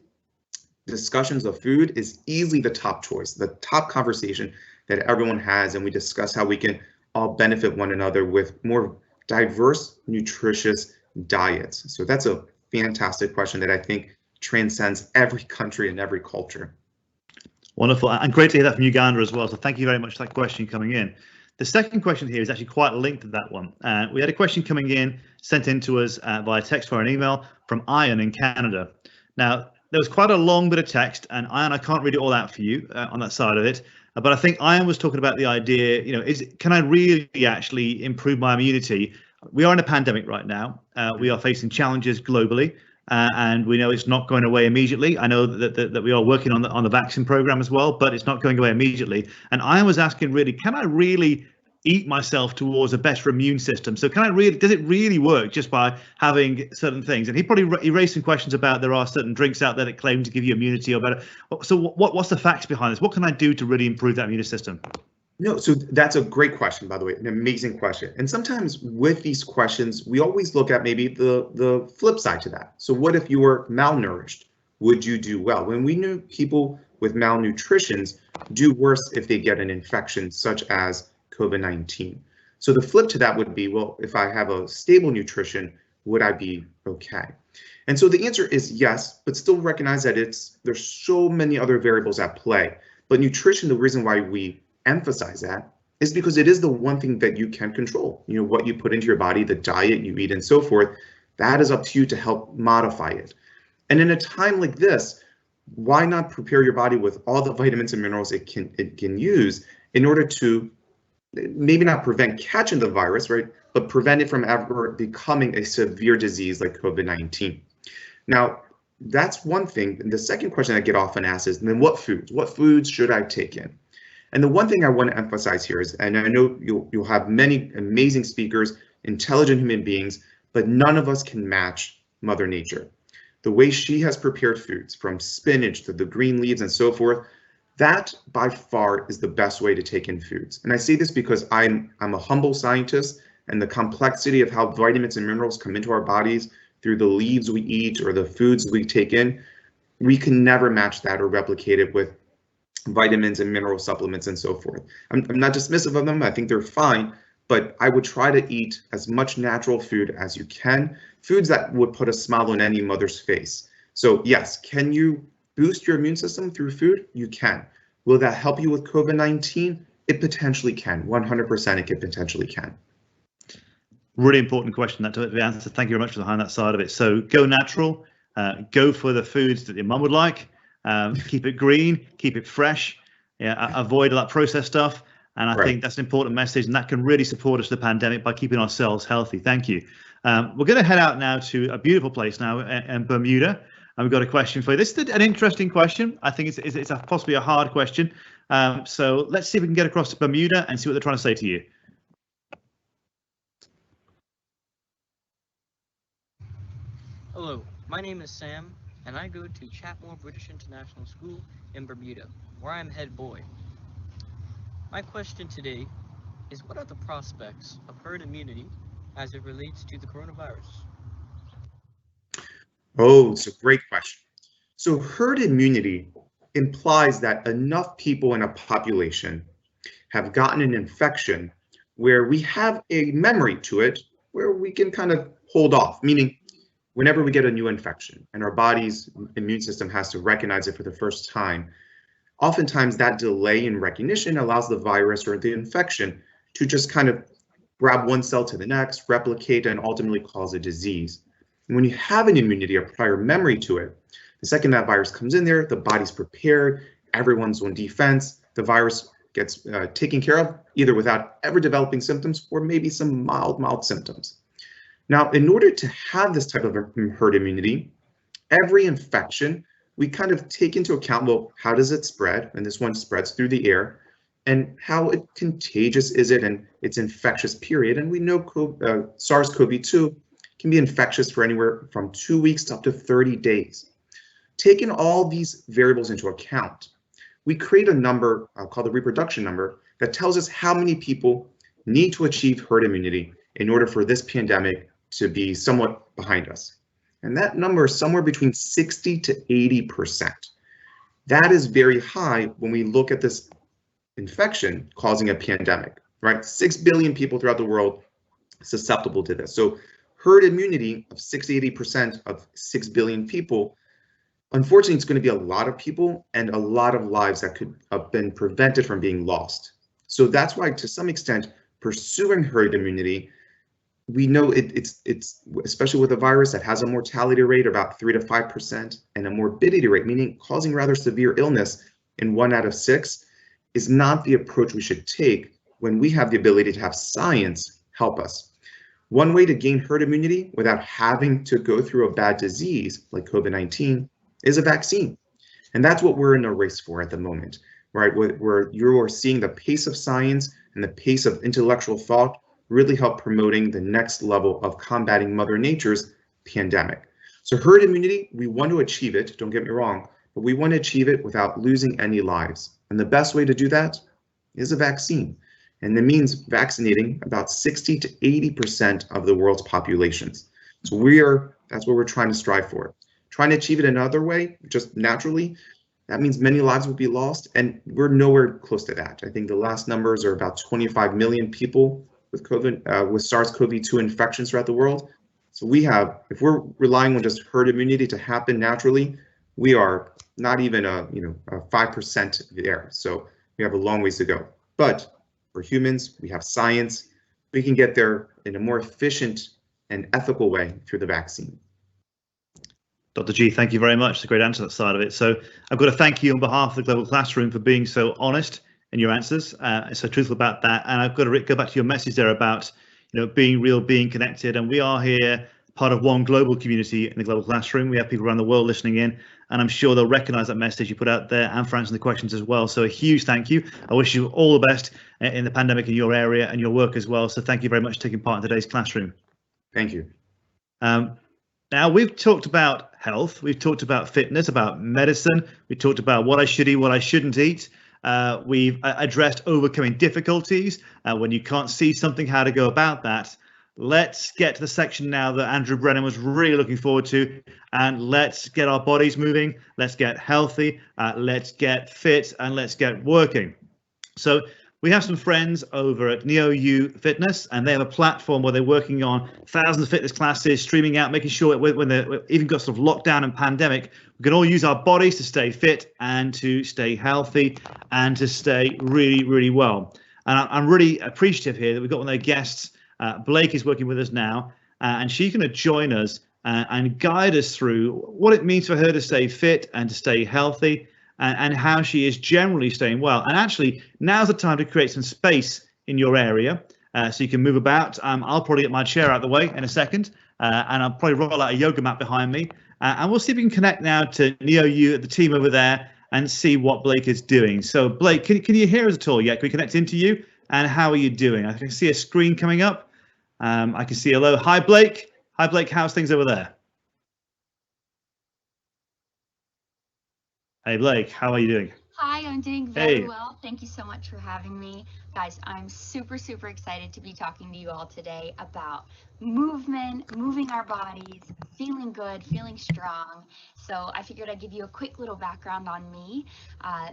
Speaker 7: discussions of food is easily the top choice, the top conversation that everyone has, and we discuss how we can all benefit one another with more diverse, nutritious diets. So that's a fantastic question that I think transcends every country and every culture.
Speaker 2: Wonderful, and great to hear that from Uganda as well. So thank you very much for that question coming in. The second question here is actually quite linked to that one. We had a question coming in, sent in to us via text or an email from Ian in Canada. Now, there was quite a long bit of text, and Ian, I can't read it all out for you on that side of it. But I think Ian was talking about the idea, can I really actually improve my immunity? We are in a pandemic right now. We are facing challenges globally, and we know it's not going away immediately. I know that we are working on the vaccine program as well, but it's not going away immediately. And Ian was asking, really, can I really eat myself towards a better immune system? So does it really work just by having certain things? And he raised some questions about there are certain drinks out there that claim to give you immunity or better. So what's the facts behind this? What can I do to really improve that immune system?
Speaker 7: No, so that's a great question, by the way, an amazing question. And sometimes with these questions, we always look at maybe the flip side to that. So what if you were malnourished? Would you do well? When we knew people with malnutrition do worse if they get an infection such as COVID-19. So the flip to that would be, well, if I have a stable nutrition, would I be okay? And so the answer is yes, but still recognize that there's so many other variables at play. But nutrition, the reason why we emphasize that is because it is the one thing that you can control. What you put into your body, the diet you eat and so forth, that is up to you to help modify it. And in a time like this, why not prepare your body with all the vitamins and minerals it can use in order to maybe not prevent catching the virus, right, but prevent it from ever becoming a severe disease like COVID-19. Now, that's one thing. And the second question I get often asked is, then what foods should I take in? And the one thing I want to emphasize here is, and I know you'll have many amazing speakers, intelligent human beings, but none of us can match Mother Nature. The way she has prepared foods, from spinach to the green leaves and so forth, that by far is the best way to take in foods. And I say this because I'm a humble scientist, and the complexity of how vitamins and minerals come into our bodies through the leaves we eat or the foods we take in, we can never match that or replicate it with vitamins and mineral supplements and so forth. I'm not dismissive of them. I think they're fine, but I would try to eat as much natural food as you can, foods that would put a smile on any mother's face. So yes, can you boost your immune system through food? You can. Will that help you with COVID-19? It potentially can. 100% it potentially can.
Speaker 2: Really important question that to answer. Thank you very much for behind that side of it. So go natural, go for the foods that your mum would like. Keep it green, keep it fresh, avoid all that processed stuff. And I
Speaker 7: Right.
Speaker 2: think that's an important message, and that can really support us in the pandemic by keeping ourselves healthy. Thank you. We're going to head out now to a beautiful place now in Bermuda, and we've got a question for you. This is an interesting question. I think it's possibly a hard question. So let's see if we can get across to Bermuda and see what they're trying to say to you.
Speaker 9: Hello, my name is Sam, and I go to Chatmore British International School in Bermuda, where I'm head boy. My question today is, what are the prospects of herd immunity as it relates to the coronavirus?
Speaker 7: Oh, it's a great question. So herd immunity implies that enough people in a population have gotten an infection where we have a memory to it, where we can kind of hold off, meaning whenever we get a new infection and our body's immune system has to recognize it for the first time, oftentimes that delay in recognition allows the virus or the infection to just kind of grab one cell to the next, replicate, and ultimately cause a disease. And when you have an immunity, a prior memory to it, the second that virus comes in there, the body's prepared, everyone's on defense, the virus gets taken care of, either without ever developing symptoms or maybe some mild symptoms. Now, in order to have this type of herd immunity, every infection, we kind of take into account, well, how does it spread? And this one spreads through the air. And how contagious is it in its infectious period? And we know SARS-CoV-2 can be infectious for anywhere from 2 weeks to up to 30 days. Taking all these variables into account, we create a number called the reproduction number that tells us how many people need to achieve herd immunity in order for this pandemic to be somewhat behind us. And that number is somewhere between 60 to 80%. That is very high when we look at this infection causing a pandemic, right? 6 billion people throughout the world susceptible to this. So herd immunity of 60-80% of 6 billion people, unfortunately, it's going to be a lot of people and a lot of lives that could have been prevented from being lost. So that's why, to some extent, pursuing herd immunity, we know it's especially with a virus that has a mortality rate about 3 to 5% and a morbidity rate, meaning causing rather severe illness in 1 out of 6, is not the approach we should take when we have the ability to have science help us. One way to gain herd immunity without having to go through a bad disease like COVID-19 is a vaccine. And that's what we're in a race for at the moment, right? Where you are seeing the pace of science and the pace of intellectual thought really help promoting the next level of combating Mother Nature's pandemic. So herd immunity, we want to achieve it, don't get me wrong, but we want to achieve it without losing any lives. And the best way to do that is a vaccine. And that means vaccinating about 60 to 80% of the world's populations. So that's what we're trying to strive for. Trying to achieve it another way, just naturally, that means many lives will be lost, and we're nowhere close to that. I think the last numbers are about 25 million people with with SARS-CoV-2 infections throughout the world. So if we're relying on just herd immunity to happen naturally, we are not even a 5% there. So we have a long ways to go. But for humans, we have science. We can get there in a more efficient and ethical way through the vaccine.
Speaker 2: Dr. G, thank you very much. It's a great answer, that side of it. So I've got to thank you on behalf of the Global Classroom for being so honest in your answers, so truthful about that. And I've got to go back to your message there about being real, being connected. And we are here part of one global community in the Global Classroom. We have people around the world listening in, and I'm sure they'll recognize that message you put out there and for answering the questions as well. So a huge thank you. I wish you all the best in the pandemic in your area and your work as well. So thank you very much for taking part in today's classroom.
Speaker 7: Thank you.
Speaker 2: Now, we've talked about health, we've talked about fitness, about medicine, we talked about what I should eat, what I shouldn't eat. We've addressed overcoming difficulties, when you can't see something, how to go about that. Let's get to the section now that Andrew Brennan was really looking forward to, and let's get our bodies moving, let's get healthy, let's get fit, and let's get working. So we have some friends over at NeoU Fitness, and they have a platform where they're working on thousands of fitness classes, streaming out, making sure when they're even got sort of lockdown and pandemic, we can all use our bodies to stay fit and to stay healthy and to stay really, really well. And I'm really appreciative here that we've got one of their guests. Blake is working with us now, and she's going to join us and guide us through what it means for her to stay fit and to stay healthy, and how she is generally staying well. And actually, now's the time to create some space in your area so you can move about. I'll probably get my chair out of the way in a second, and I'll probably roll out a yoga mat behind me. And we'll see if we can connect now to Neo, the team over there, and see what Blake is doing. So Blake, can you hear us at all yet? Can we connect into you? And how are you doing? I can see a screen coming up. I can see hello. Hi, Blake. Hi, Blake. How's things over there? Hey, Blake. How are you doing?
Speaker 10: Hi, I'm doing very well. Thank you so much for having me. Guys, I'm super excited to be talking to you all today about movement, moving our bodies, feeling good, feeling strong. So I figured I'd give you a quick little background on me.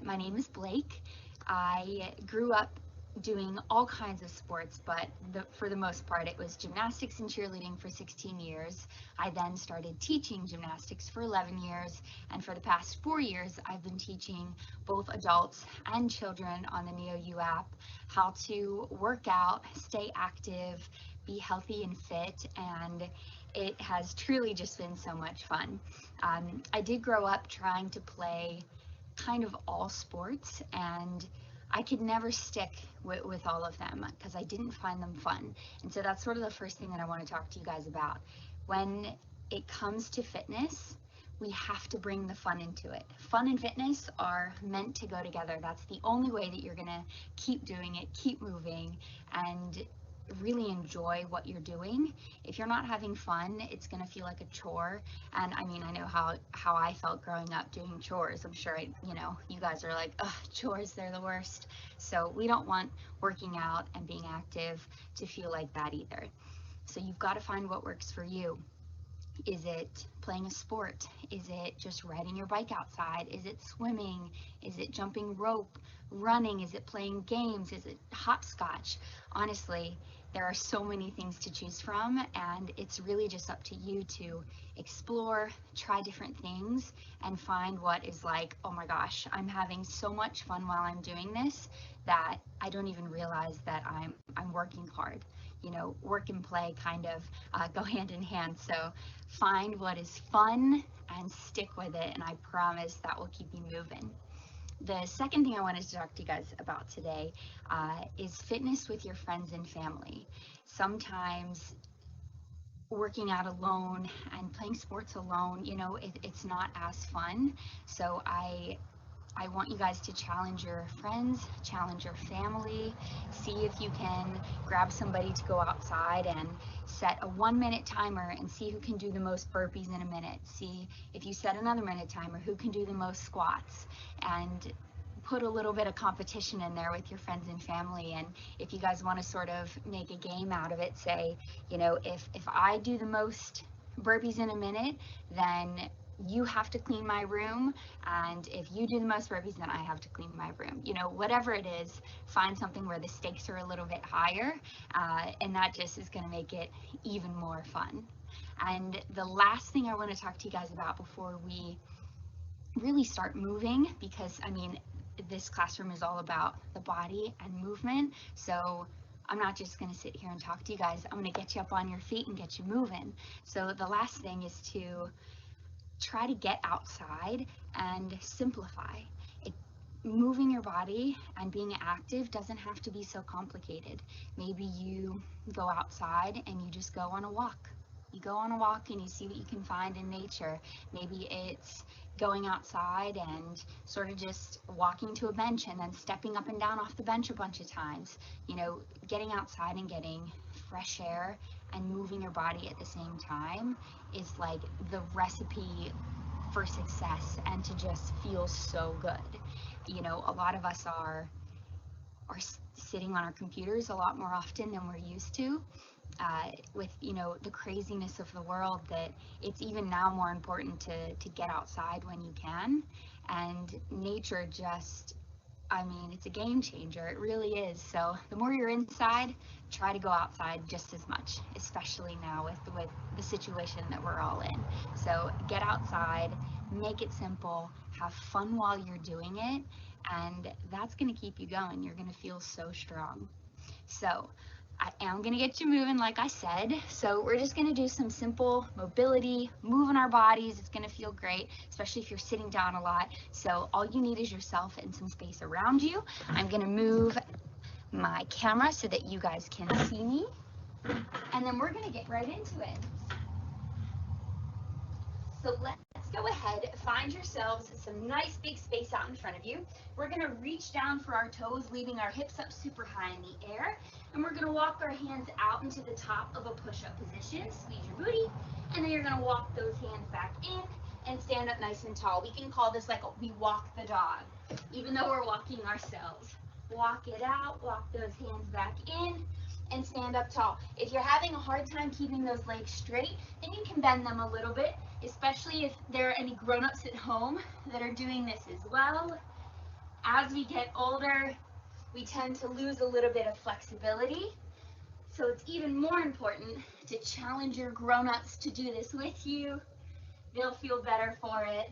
Speaker 10: My name is Blake. I grew up doing all kinds of sports, but for the most part, it was gymnastics and cheerleading for 16 years. I then started teaching gymnastics for 11 years, and for the past 4 years, I've been teaching both adults and children on the NeoU app how to work out, stay active, be healthy and fit, and it has truly just been so much fun. I did grow up trying to play kind of all sports, and I could never stick with all of them because I didn't find them fun. And so that's sort of the first thing that I want to talk to you guys about. When it comes to fitness, we have to bring the fun into it. Fun and fitness are meant to go together. That's the only way that you're gonna keep doing it, keep moving, and really enjoy what you're doing. If you're not having fun, it's going to feel like a chore. And I mean, I know how I felt growing up doing chores. I'm sure you guys are like, ugh, chores, they're the worst. So we don't want working out and being active to feel like that either. So you've got to find what works for you. Is it playing a sport? Is it just riding your bike outside? Is it swimming? Is it jumping rope, running? Is it playing games? Is it hopscotch? Honestly, there are so many things to choose from, and it's really just up to you to explore, try different things, and find what is like, oh my gosh, I'm having so much fun while I'm doing this that I don't even realize that I'm working hard. Work and play kind of go hand in hand. So find what is fun and stick with it, and I promise that will keep you moving. The second thing I wanted to talk to you guys about today is fitness with your friends and family. Sometimes working out alone and playing sports alone, it's not as fun. So I want you guys to challenge your friends, challenge your family, see if you can grab somebody to go outside and set a 1-minute timer and see who can do the most burpees in a minute. See if you set another minute timer, who can do the most squats, and put a little bit of competition in there with your friends and family. And if you guys want to sort of make a game out of it, say, if I do the most burpees in a minute, then you have to clean my room, and if you do the most burpees, then I have to clean my room. Whatever it is, find something where the stakes are a little bit higher, and that just is going to make it even more fun. And the last thing I want to talk to you guys about before we really start moving, because I mean, this classroom is all about the body and movement, so I'm not just going to sit here and talk to you guys. I'm going to get you up on your feet and get you moving. So the last thing is to try to get outside and simplify. Moving your body and being active doesn't have to be so complicated. Maybe you go outside and you just go on a walk. You go on a walk and you see what you can find in nature. Maybe it's going outside and sort of just walking to a bench and then stepping up and down off the bench a bunch of times. Getting outside and getting fresh air and moving your body at the same time is like the recipe for success and to just feel so good. A lot of us are sitting on our computers a lot more often than we're used to. With the craziness of the world, that it's even now more important to get outside when you can. And nature just, I mean, it's a game changer. It really is. So the more you're inside, try to go outside just as much, especially now with the situation that we're all in. So get outside, make it simple, have fun while you're doing it, and that's going to keep you going. You're going to feel so strong. So I am gonna get you moving like I said. So we're just gonna do some simple mobility, moving our bodies. It's gonna feel great, especially if you're sitting down a lot. So all you need is yourself and some space around you. I'm gonna move my camera so that you guys can see me. And then we're gonna get right into it. So let's go ahead, find yourselves some nice big space out in front of you. We're gonna reach down for our toes, leaving our hips up super high in the air. And we're gonna walk our hands out into the top of a push-up position, squeeze your booty, and then you're gonna walk those hands back in and stand up nice and tall. We can call this like we walk the dog, even though we're walking ourselves. Walk it out, walk those hands back in, and stand up tall. If you're having a hard time keeping those legs straight, then you can bend them a little bit, especially if there are any grown-ups at home that are doing this as well. As we get older, we tend to lose a little bit of flexibility. So it's even more important to challenge your grown-ups to do this with you. They'll feel better for it.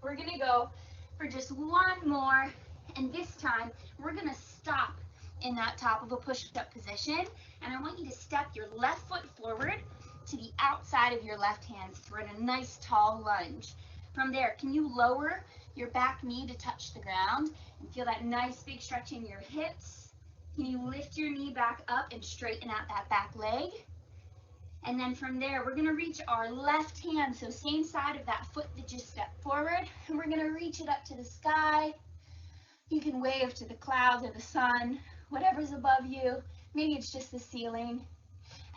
Speaker 10: We're gonna go for just one more, and this time we're gonna stop in that top of a push-up position, and I want you to step your left foot forward to the outside of your left hand for a nice tall lunge. From there, can you lower your back knee to touch the ground and feel that nice big stretch in your hips? Can you lift your knee back up and straighten out that back leg? And then from there, we're gonna reach our left hand, so same side of that foot that just stepped forward, and we're gonna reach it up to the sky. You can wave to the clouds or the sun, whatever's above you. Maybe it's just the ceiling.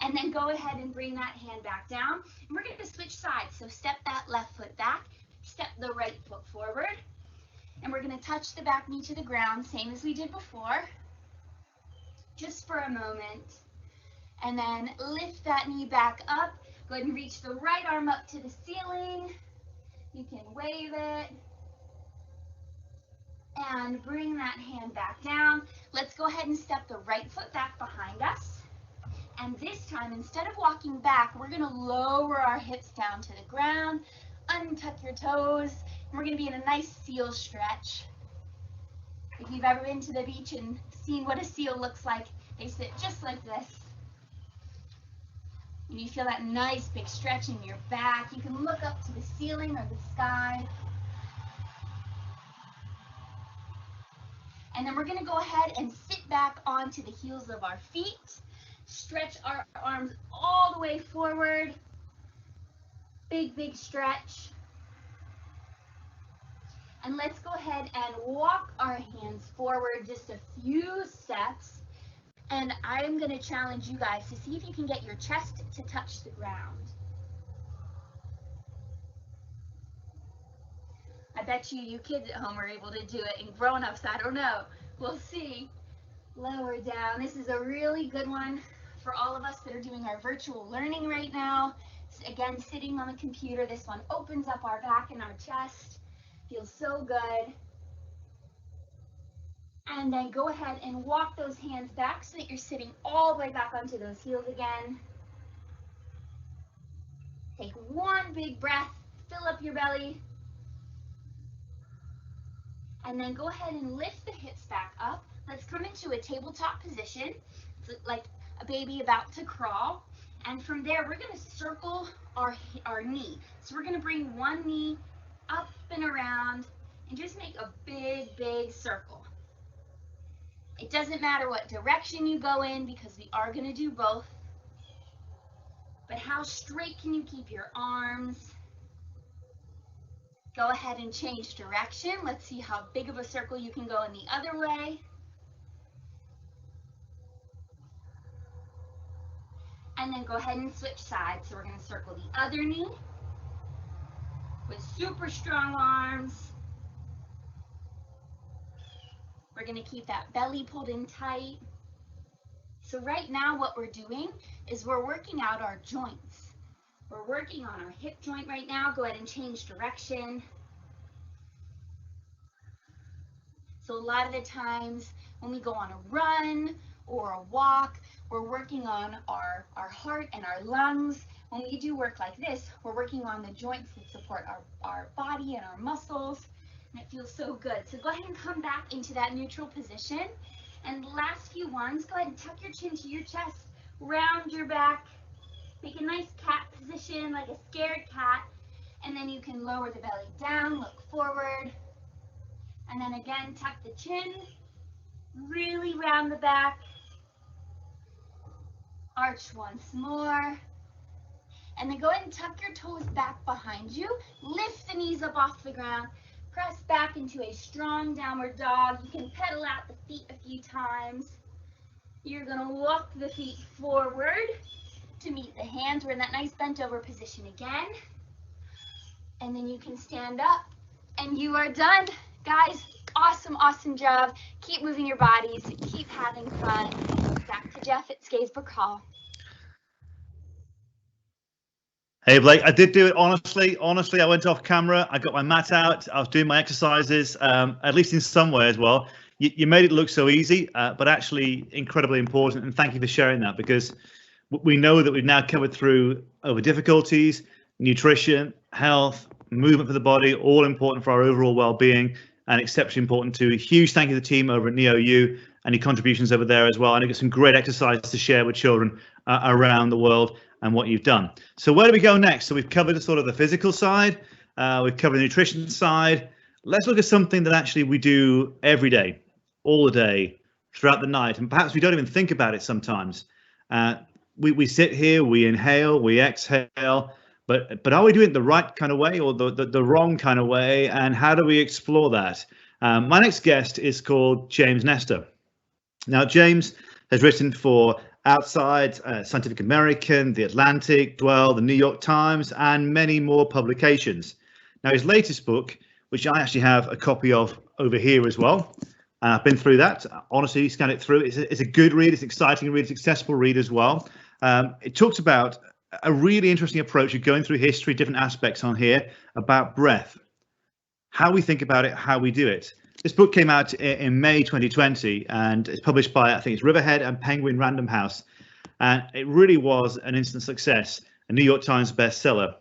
Speaker 10: And then go ahead and bring that hand back down. And we're going to switch sides. So step that left foot back, step the right foot forward. And we're going to touch the back knee to the ground, same as we did before, just for a moment. And then lift that knee back up. Go ahead and reach the right arm up to the ceiling. You can wave it. And bring that hand back down. Let's go ahead and step the right foot back behind us. And this time, instead of walking back, we're gonna lower our hips down to the ground, untuck your toes, and we're gonna be in a nice seal stretch. If you've ever been to the beach and seen what a seal looks like, they sit just like this. And you feel that nice big stretch in your back. You can look up to the ceiling or the sky. And then we're gonna go ahead and sit back onto the heels of our feet. Stretch our arms all the way forward. Big, big stretch. And let's go ahead and walk our hands forward just a few steps. And I'm gonna challenge you guys to see if you can get your chest to touch the ground. I bet you kids at home are able to do it, and grown-ups, I don't know. We'll see. Lower down. This is a really good one for all of us that are doing our virtual learning right now. Again, sitting on the computer, this one opens up our back and our chest. Feels so good. And then go ahead and walk those hands back so that you're sitting all the way back onto those heels again. Take one big breath, fill up your belly. And then go ahead and lift the hips back up. Let's come into a tabletop position. It's like a baby about to crawl. And from there, we're gonna circle our knee. So we're gonna bring one knee up and around and just make a big, big circle. It doesn't matter what direction you go in because we are gonna do both. But how straight can you keep your arms? Go ahead and change direction. Let's see how big of a circle you can go in the other way. And then go ahead and switch sides. So we're going to circle the other knee with super strong arms. We're going to keep that belly pulled in tight. So right now what we're doing is we're working out our joints. We're working on our hip joint right now. Go ahead and change direction. So a lot of the times when we go on a run or a walk, we're working on our heart and our lungs. When we do work like this, we're working on the joints that support our body and our muscles, and it feels so good. So go ahead and come back into that neutral position, And the last few ones, go ahead and tuck your chin to your chest, round your back, make a nice cat position, like a scared cat. And then you can lower the belly down, look forward. And then again, tuck the chin, really round the back. Arch once more. And then go ahead and tuck your toes back behind you. Lift the knees up off the ground. Press back into a strong downward dog. You can pedal out the feet a few times. You're going to walk the feet forward to meet the hands. We're in that nice bent over position again. And then you can stand up and you are done. Guys, awesome, awesome job. Keep moving your bodies. Keep having fun. Back to Jeff at Scarisbrick Hall.
Speaker 2: Hey Blake, I did do it honestly. Honestly, I went off camera. I got my mat out. I was doing my exercises, at least in some way as well. You made it look so easy, but actually incredibly important. And thank you for sharing that, because we know that we've now covered through over difficulties, nutrition, health, movement for the body, all important for our overall well-being and exceptionally important too. A huge thank you to the team over at NeoU and your contributions over there as well. And I got some great exercises to share with children around the world and what you've done. So where do we go next? So we've covered sort of the physical side, we've covered the nutrition side. Let's look at something that actually we do every day, all the day, throughout the night, and perhaps we don't even think about it sometimes. We sit here, we inhale, we exhale, but are we doing it the right kind of way or the wrong kind of way? And how do we explore that? My next guest is called James Nestor. Now, James has written for Outside, Scientific American, The Atlantic, Dwell, The New York Times, and many more publications. Now, his latest book, which I actually have a copy of over here as well, and I've been through that. Honestly, scanned it through. It's a good read. It's an exciting read. It's accessible read as well. It talks about a really interesting approach of going through history, different aspects on here about breath, how we think about it, how we do it. This book came out in May 2020 and it's published by, I think it's Riverhead and Penguin Random House. And it really was an instant success, a New York Times bestseller.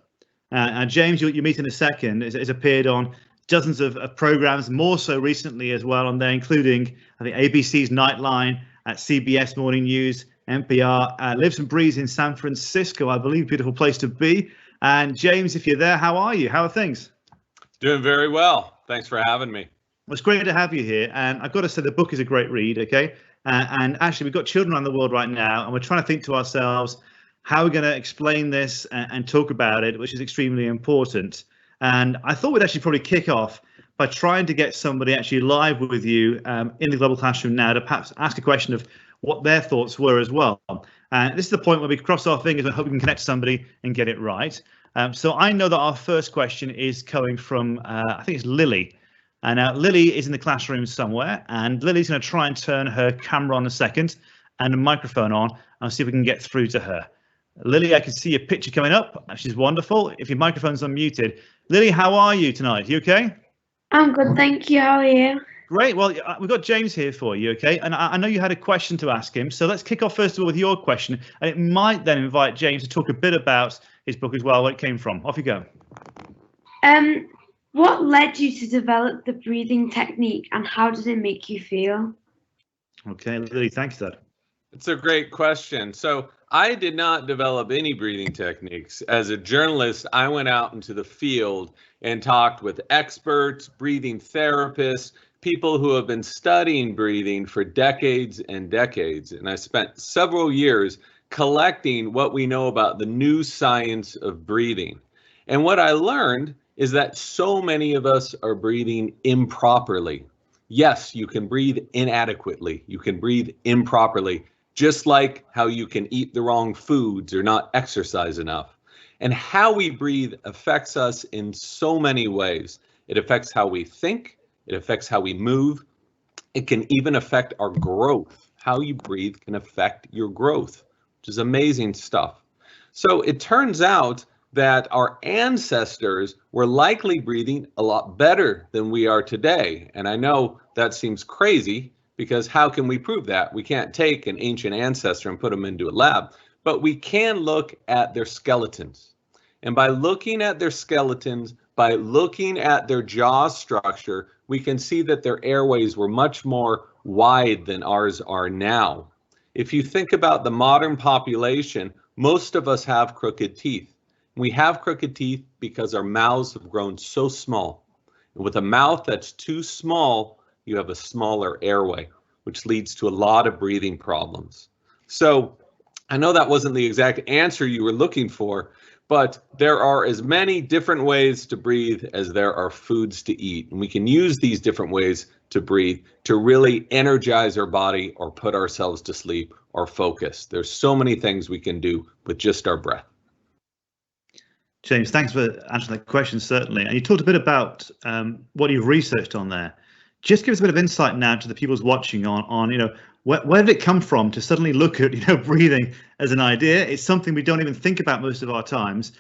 Speaker 2: And James, you meet in a second, has appeared on dozens of programs, more so recently as well on there, including, I think, ABC's Nightline, at CBS Morning News, NPR, lives and breathes in San Francisco, I believe, beautiful place to be. And James, if you're there, how are you? How are things?
Speaker 11: Doing very well. Thanks for having me.
Speaker 2: Well, it's great to have you here. And I've got to say, the book is a great read, okay? And actually, we've got children around the world right now, and we're trying to think to ourselves, how are we going to explain this and talk about it, which is extremely important. And I thought we'd actually probably kick off by trying to get somebody actually live with you in the global classroom now to perhaps ask a question of what their thoughts were as well. And this is the point where we cross our fingers and hope we can connect to somebody and get it right. So I know that our first question is coming from, I think it's Lily. And Lily is in the classroom somewhere, and Lily's going to try and turn her camera on a second and a microphone on and see if we can get through to her. Lily, I can see your picture coming up, which is wonderful. If your microphone's unmuted. Lily, how are you tonight? You okay?
Speaker 12: I'm good, thank you. How are you?
Speaker 2: Great. Well, we've got James here for you, okay? And I know you had a question to ask him. So let's kick off first of all with your question. And it might then invite James to talk a bit about his book as well, where it came from. Off you go.
Speaker 12: What led you to develop the breathing technique and how did it make you feel?
Speaker 2: Okay, Lily, thanks for that.
Speaker 11: It's a great question. So I did not develop any breathing techniques. As a journalist, I went out into the field and talked with experts, breathing therapists, people who have been studying breathing for decades and decades. And I spent several years collecting what we know about the new science of breathing. And what I learned is that so many of us are breathing improperly. Yes, you can breathe inadequately. You can breathe improperly, just like how you can eat the wrong foods or not exercise enough. And how we breathe affects us in so many ways. It affects how we think. It affects how we move. It can even affect our growth. How you breathe can affect your growth, which is amazing stuff. So it turns out that our ancestors were likely breathing a lot better than we are today. And I know that seems crazy because how can we prove that? We can't take an ancient ancestor and put them into a lab, but we can look at their skeletons. And by looking at their skeletons, by looking at their jaw structure, we can see that their airways were much more wide than ours are now. If you think about the modern population, most of us have crooked teeth. We have crooked teeth because our mouths have grown so small. And with a mouth that's too small, you have a smaller airway, which leads to a lot of breathing problems. So I know that wasn't the exact answer you were looking for, but there are as many different ways to breathe as there are foods to eat. And we can use these different ways to breathe to really energize our body or put ourselves to sleep or focus. There's so many things we can do with just our breath.
Speaker 2: James, thanks for answering that question, certainly. And you talked a bit about what you've researched on there. Just give us a bit of insight now to the people watching on where did it come from to suddenly look at, breathing as an idea? It's something we don't even think about most of our times.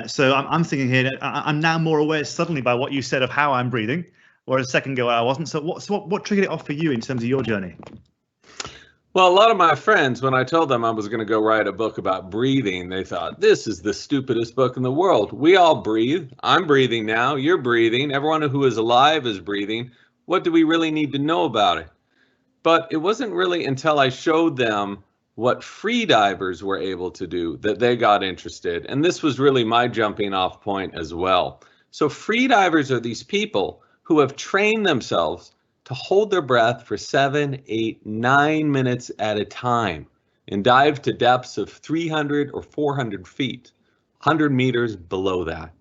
Speaker 2: So I'm thinking here, I'm now more aware suddenly by what you said of how I'm breathing, whereas a second ago I wasn't. So what triggered it off for you in terms of your journey?
Speaker 11: Well, a lot of my friends, when I told them I was going to go write a book about breathing, they thought, this is the stupidest book in the world. We all breathe. I'm breathing now. You're breathing. Everyone who is alive is breathing. What do we really need to know about it? But it wasn't really until I showed them what free divers were able to do that they got interested. And this was really my jumping off point as well. So free divers are these people who have trained themselves to hold their breath for 7, 8, 9 minutes at a time and dive to depths of 300 or 400 feet, 100 meters below that.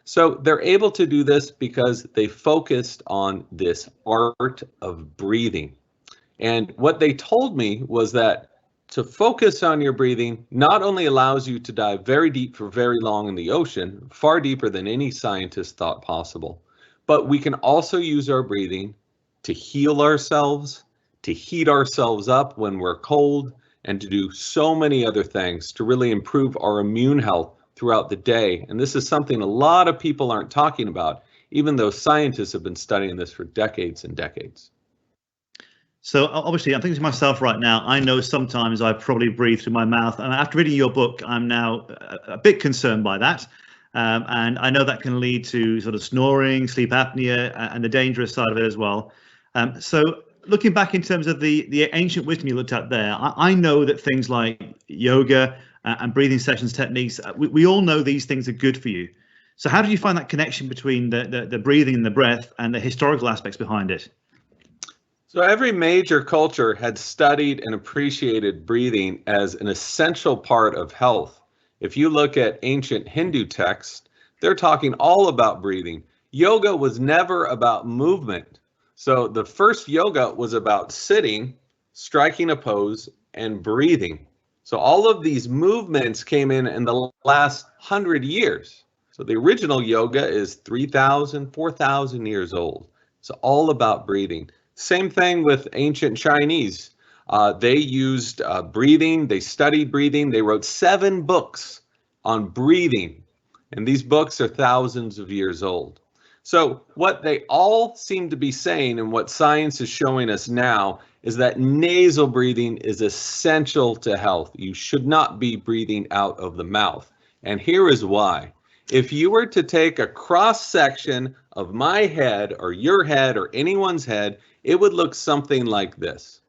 Speaker 11: So they're able to do this because they focused on this art of breathing. And what they told me was that to focus on your breathing not only allows you to dive very deep for very long in the ocean, far deeper than any scientist thought possible, but we can also use our breathing to heal ourselves, to heat ourselves up when we're cold, and to do so many other things to really improve our immune health throughout the day. And this is something a lot of people aren't talking about, even though scientists have been studying this for decades and decades.
Speaker 2: So obviously, I'm thinking to myself right now, I know sometimes I probably breathe through my mouth. And after reading your book, I'm now a bit concerned by that. And I know that can lead to sort of snoring, sleep apnea, and the dangerous side of it as well. So looking back in terms of the ancient wisdom you looked at there, I know that things like yoga and breathing sessions techniques, we all know these things are good for you. So how did you find that connection between the breathing and the breath and the historical aspects behind it?
Speaker 11: So every major culture had studied and appreciated breathing as an essential part of health. If you look at ancient Hindu texts, they're talking all about breathing. Yoga was never about movement. So the first yoga was about sitting, striking a pose, and breathing. So all of these movements came in the last 100 years. So the original yoga is 3,000, 4,000 years old. It's all about breathing. Same thing with ancient Chinese. They used breathing, they studied breathing, they wrote 7 books on breathing. And these books are thousands of years old. So what they all seem to be saying, and what science is showing us now, is that nasal breathing is essential to health. You should not be breathing out of the mouth. And here is why. If you were to take a cross section of my head or your head or anyone's head, it would look something like this.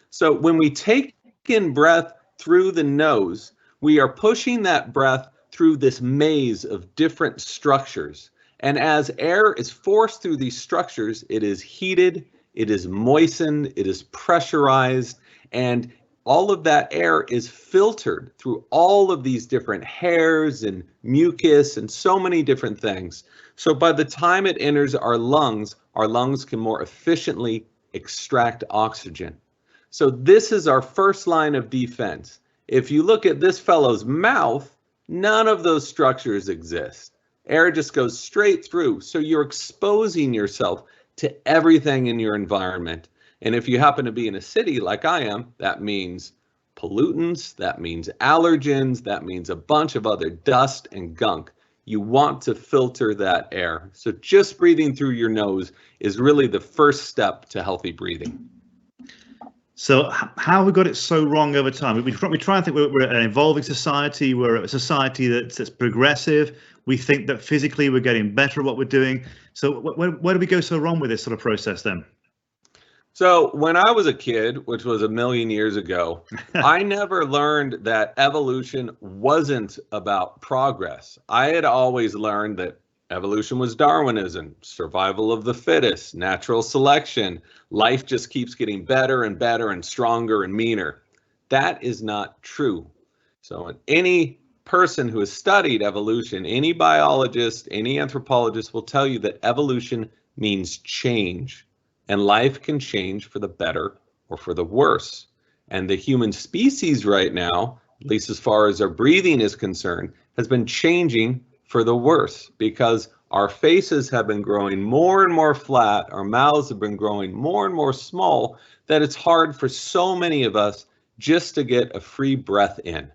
Speaker 11: So when we take in breath through the nose, we are pushing that breath through this maze of different structures. And as air is forced through these structures, it is heated, it is moistened, it is pressurized, and all of that air is filtered through all of these different hairs and mucus and so many different things. So by the time it enters our lungs can more efficiently extract oxygen. So this is our first line of defense. If you look at this fellow's mouth, none of those structures exist. Air just goes straight through. So you're exposing yourself to everything in your environment. And if you happen to be in a city like I am, that means pollutants, that means allergens, that means a bunch of other dust and gunk. You want to filter that air. So just breathing through your nose is really the first step to healthy breathing.
Speaker 2: So how have we got it so wrong over time? We try and think we're an evolving society. We're a society that's progressive. We think that physically we're getting better at what we're doing. So where do we go so wrong with this sort of process then?
Speaker 11: So when I was a kid, which was a million years ago, I never learned that evolution wasn't about progress. I had always learned that evolution was Darwinism, survival of the fittest, natural selection. Life just keeps getting better and better and stronger and meaner. That is not true. So any person who has studied evolution, any biologist, any anthropologist will tell you that evolution means change. And life can change for the better or for the worse. And the human species right now, at least as far as our breathing is concerned, has been changing for the worse because our faces have been growing more and more flat, our mouths have been growing more and more small, that it's hard for so many of us just to get a free breath in.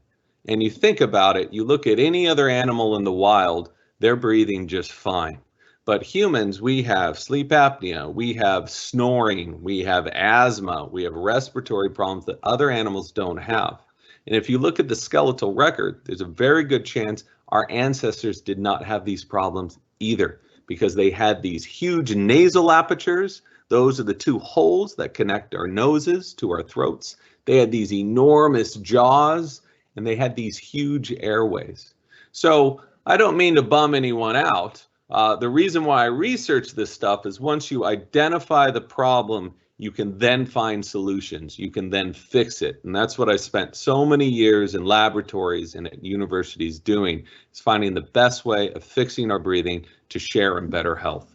Speaker 11: And you think about it, you look at any other animal in the wild, they're breathing just fine. But humans, we have sleep apnea, we have snoring, we have asthma, we have respiratory problems that other animals don't have. And if you look at the skeletal record, there's a very good chance our ancestors did not have these problems either because they had these huge nasal apertures. Those are the two holes that connect our noses to our throats. They had these enormous jaws and they had these huge airways. So I don't mean to bum anyone out. The reason why I research this stuff is once you identify the problem, you can then find solutions. You can then fix it. And that's what I spent so many years in laboratories and at universities doing, is finding the best way of fixing our breathing to share in better health.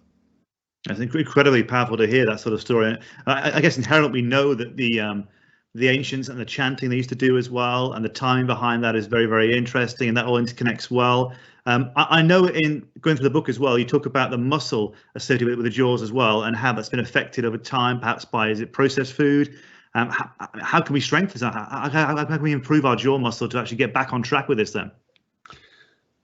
Speaker 2: That's incredibly powerful to hear that sort of story. I guess inherently we know that the ancients and the chanting they used to do as well, and the timing behind that is very, very interesting, and that all interconnects well. I know in going through the book as well, you talk about the muscle associated with the jaws as well, and how that's been affected over time, perhaps by, is it processed food? How can we strengthen that? How can we improve our jaw muscle to actually get back on track with this then?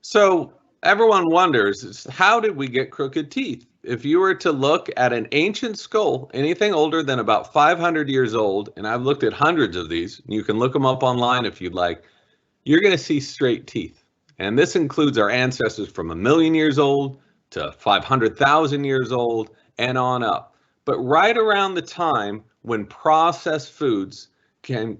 Speaker 11: So everyone wonders, how did we get crooked teeth? If you were to look at an ancient skull, anything older than about 500 years old, and I've looked at hundreds of these, you can look them up online if you'd like, you're going to see straight teeth. And this includes our ancestors from 1 million years old to 500,000 years old and on up. But right around the time when processed foods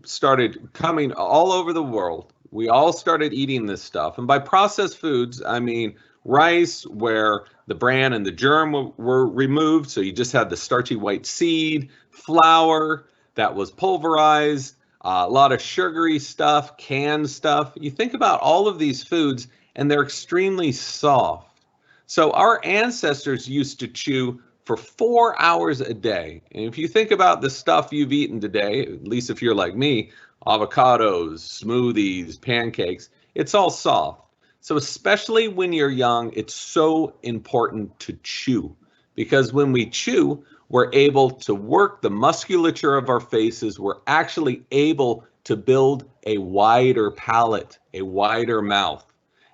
Speaker 11: started coming all over the world, we all started eating this stuff. And by processed foods, I mean rice where the bran and the germ were removed, so you just had the starchy white seed, flour that was pulverized, a lot of sugary stuff, canned stuff. You think about all of these foods and they're extremely soft. So our ancestors used to chew for 4 hours a day. And if you think about the stuff you've eaten today, at least if you're like me, avocados, smoothies, pancakes, it's all soft. So especially when you're young, it's so important to chew, because when we chew, we're able to work the musculature of our faces. We're actually able to build a wider palate, a wider mouth.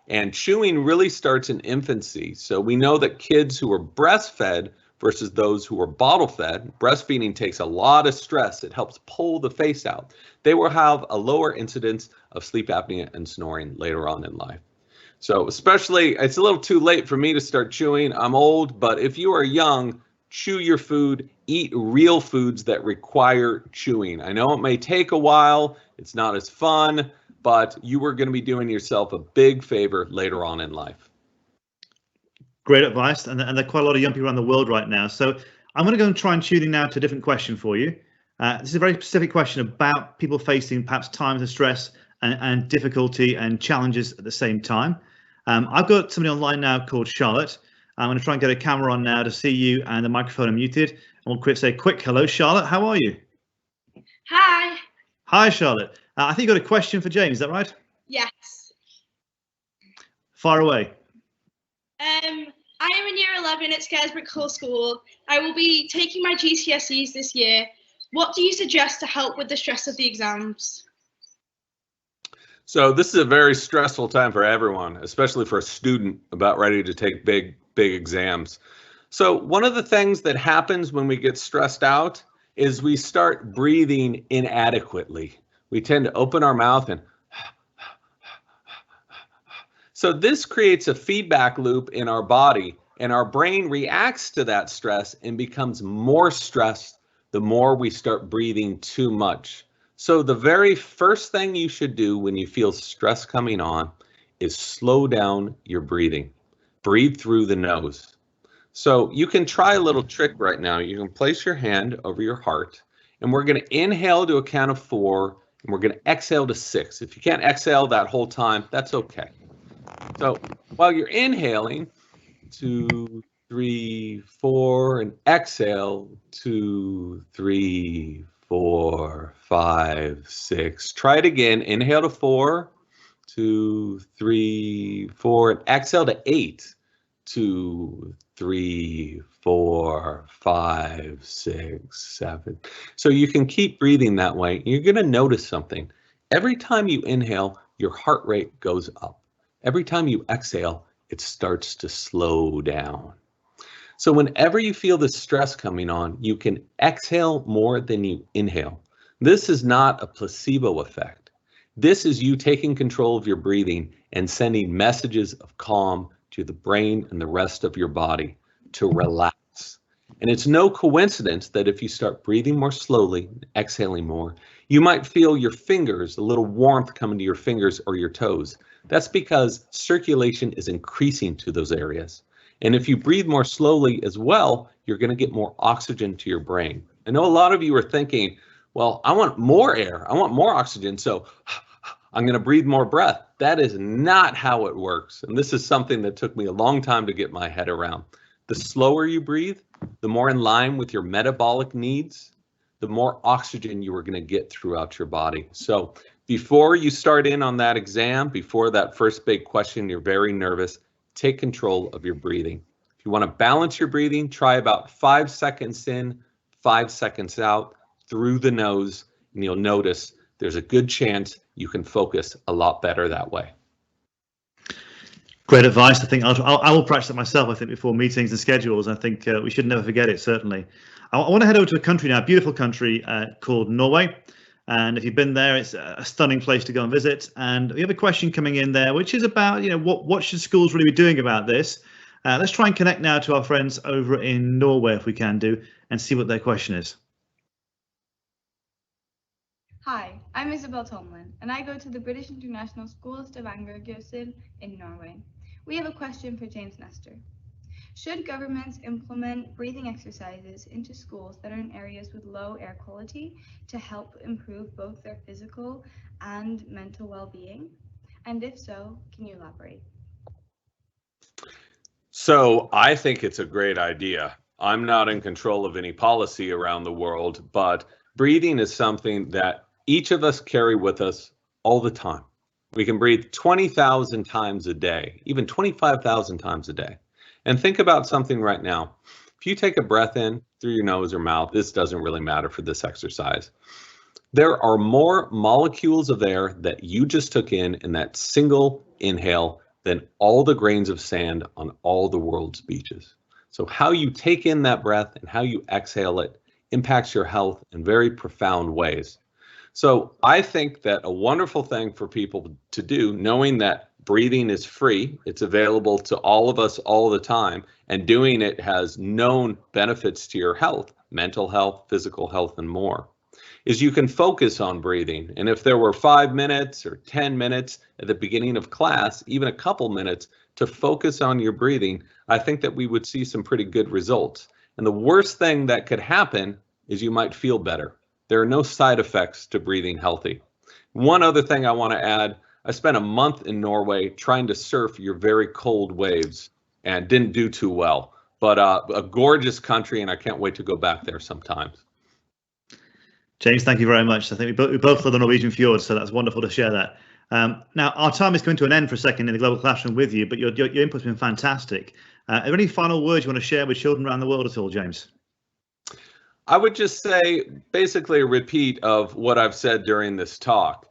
Speaker 11: And chewing really starts in infancy. So we know that kids who are breastfed versus those who are bottle fed, breastfeeding takes a lot of stress. It helps pull the face out. They will have a lower incidence of sleep apnea and snoring later on in life. So especially, it's a little too late for me to start chewing. I'm old, but if you are young, chew your food, eat real foods that require chewing. I know it may take a while, it's not as fun, but you are going to be doing yourself a big favor later on in life.
Speaker 2: Great advice, and there are quite a lot of young people around the world right now. So I'm going to go and try and tune in now to a different question for you. This is a very specific question about people facing perhaps times of stress and difficulty and challenges at the same time. I've got somebody online now called Charlotte. I'm going to try and get a camera on now to see you, and the microphone unmuted. And we'll say a quick hello, Charlotte. How are you?
Speaker 13: Hi.
Speaker 2: Hi, Charlotte. I think you got a question for James. Is that right?
Speaker 13: Yes.
Speaker 2: Fire away.
Speaker 13: I am in year 11 at Scarisbrick Hall School. I will be taking my GCSEs this year. What do you suggest to help with the stress of the exams?
Speaker 11: So this is a very stressful time for everyone, especially for a student about ready to take big exams. So one of the things that happens when we get stressed out is we start breathing inadequately. We tend to open our mouth and so this creates a feedback loop in our body, and our brain reacts to that stress and becomes more stressed the the more we start breathing too much. So the very first thing you should do when you feel stress coming on is slow down your breathing. Breathe through the nose. So you can try a little trick right now. You can place your hand over your heart, and we're going to inhale to a count of 4, and we're going to exhale to 6. If you can't exhale that whole time, that's okay. So while you're inhaling, 2, 3, 4, and exhale, 2, 3, 4, 5, 6. Try it again. Inhale to 4, 2, 3, 4, and exhale to 8. 2, 3, 4, 5, 6, 7. So you can keep breathing that way. You're going to notice something. Every time you inhale, your heart rate goes up. Every time you exhale, it starts to slow down. So whenever you feel the stress coming on, you can exhale more than you inhale. This is not a placebo effect. This is you taking control of your breathing and sending messages of calm to the brain and the rest of your body to relax. And it's no coincidence that if you start breathing more slowly, exhaling more, you might feel your fingers, a little warmth coming to your fingers or your toes. That's because circulation is increasing to those areas. And if you breathe more slowly as well, you're going to get more oxygen to your brain. I know a lot of you are thinking, well, I want more air, I want more oxygen, so I'm going to breathe more breath. That is not how it works. And this is something that took me a long time to get my head around. The slower you breathe, the more in line with your metabolic needs, the more oxygen you are going to get throughout your body. So before you start in on that exam, before that first big question, you're very nervous, take control of your breathing. If you want to balance your breathing, try about 5 seconds in, 5 seconds out through the nose, and you'll notice there's a good chance you can focus a lot better that way.
Speaker 2: Great advice. I think I will practice it myself, I think, before meetings and schedules. I think we should never forget it, certainly. I want to head over to a country now, a beautiful country called Norway. And if you've been there, it's a stunning place to go and visit. And we have a question coming in there, which is about, what should schools really be doing about this? Let's try and connect now to our friends over in Norway, if we can do, and see what their question is.
Speaker 14: Hi, I'm Isabel Tomlin, and I go to the British International School Stavanger Gymnasium in Norway. We have a question for James Nestor. Should governments implement breathing exercises into schools that are in areas with low air quality to help improve both their physical and mental well-being? And if so, can you elaborate?
Speaker 11: So I think it's a great idea. I'm not in control of any policy around the world, but breathing is something that each of us carry with us all the time. We can breathe 20,000 times a day, even 25,000 times a day. And think about something right now. If you take a breath in through your nose or mouth, this doesn't really matter for this exercise. There are more molecules of air that you just took in that single inhale than all the grains of sand on all the world's beaches. So how you take in that breath and how you exhale it impacts your health in very profound ways. So I think that a wonderful thing for people to do, knowing that breathing is free, it's available to all of us all the time, and doing it has known benefits to your health, mental health, physical health, and more, is you can focus on breathing. And if there were 5 minutes or 10 minutes at the beginning of class, even a couple minutes to focus on your breathing, I think that we would see some pretty good results. And the worst thing that could happen is you might feel better. There are no side effects to breathing healthy. One other thing I want to add, I spent a month in Norway trying to surf your very cold waves and didn't do too well, but a gorgeous country, and I can't wait to go back there sometimes.
Speaker 2: James, thank you very much. I think we both love the Norwegian fjords, so that's wonderful to share that. Now, our time is coming to an end for a second in the Global Classroom with you, but your input's been fantastic. Are there any final words you want to share with children around the world at all, James?
Speaker 11: I would just say basically a repeat of what I've said during this talk.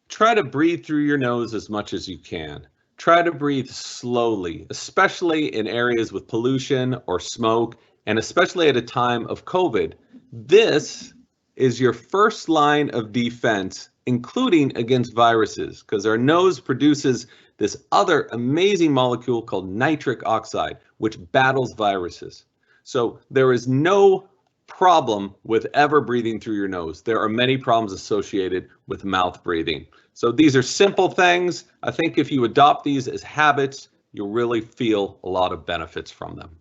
Speaker 11: Try to breathe through your nose as much as you can. Try to breathe slowly, especially in areas with pollution or smoke, and especially at a time of COVID. This is your first line of defense, including against viruses, because our nose produces this other amazing molecule called nitric oxide, which battles viruses. So there is no problem with ever breathing through your nose. There are many problems associated with mouth breathing. So these are simple things. I think if you adopt these as habits, you'll really feel a lot of benefits from them.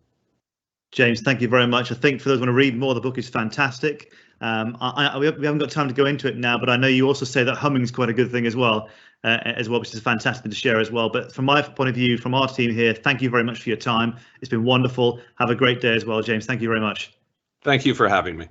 Speaker 2: James, thank you very much. I think for those who want to read more, the book is fantastic. We haven't got time to go into it now, but I know you also say that humming is quite a good thing as well, which is fantastic to share as well. But from my point of view, from our team here, thank you very much for your time. It's been wonderful. Have a great day as well, James. Thank you very much.
Speaker 11: Thank you for having me.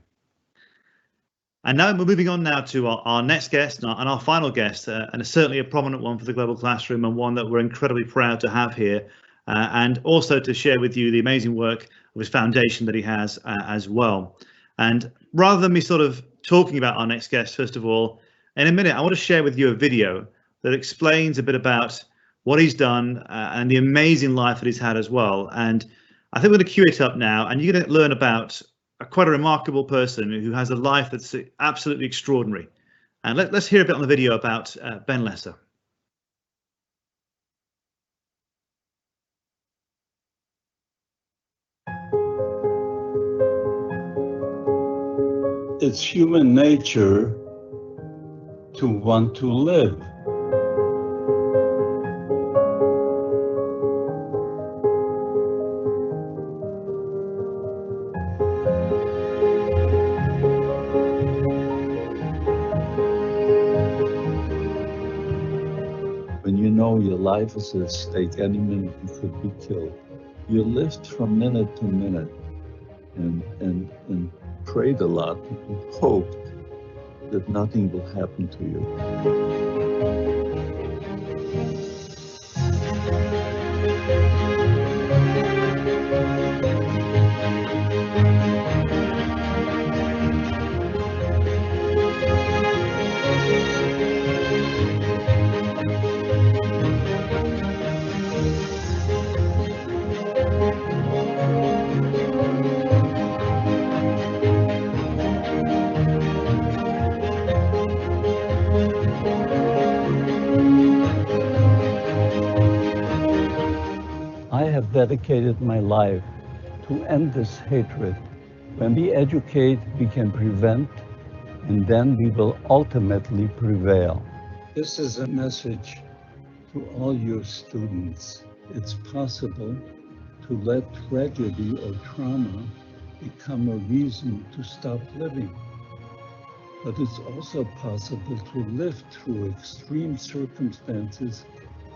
Speaker 2: And now we're moving on now to our next guest and our final guest, and certainly a prominent one for the Global Classroom, and one that we're incredibly proud to have here, and also to share with you the amazing work of his foundation that he has as well. And rather than me sort of talking about our next guest, first of all, in a minute, I want to share with you a video that explains a bit about what he's done and the amazing life that he's had as well. And I think we're going to cue it up now, and you're going to learn about quite a remarkable person who has a life that's absolutely extraordinary. And let's hear a bit on the video about Ben Lesser.
Speaker 1: It's human nature to want to live. When you know your life is at stake, any minute you could be killed. You lived from minute to minute and prayed a lot and hoped that nothing will happen to you. I have dedicated my life to end this hatred. When we educate, we can prevent, and then we will ultimately prevail. This is a message to all your students. It's possible to let tragedy or trauma become a reason to stop living. But it's also possible to live through extreme circumstances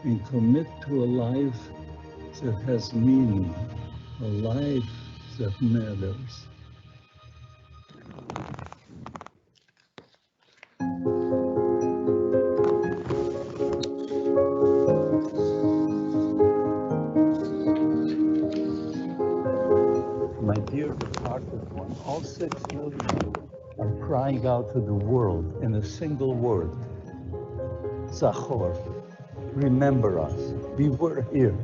Speaker 1: and commit to a life that has meaning, a life that matters. My dear departed one, all 6 million are crying out to the world in a single word. Zachor, remember us, we were here.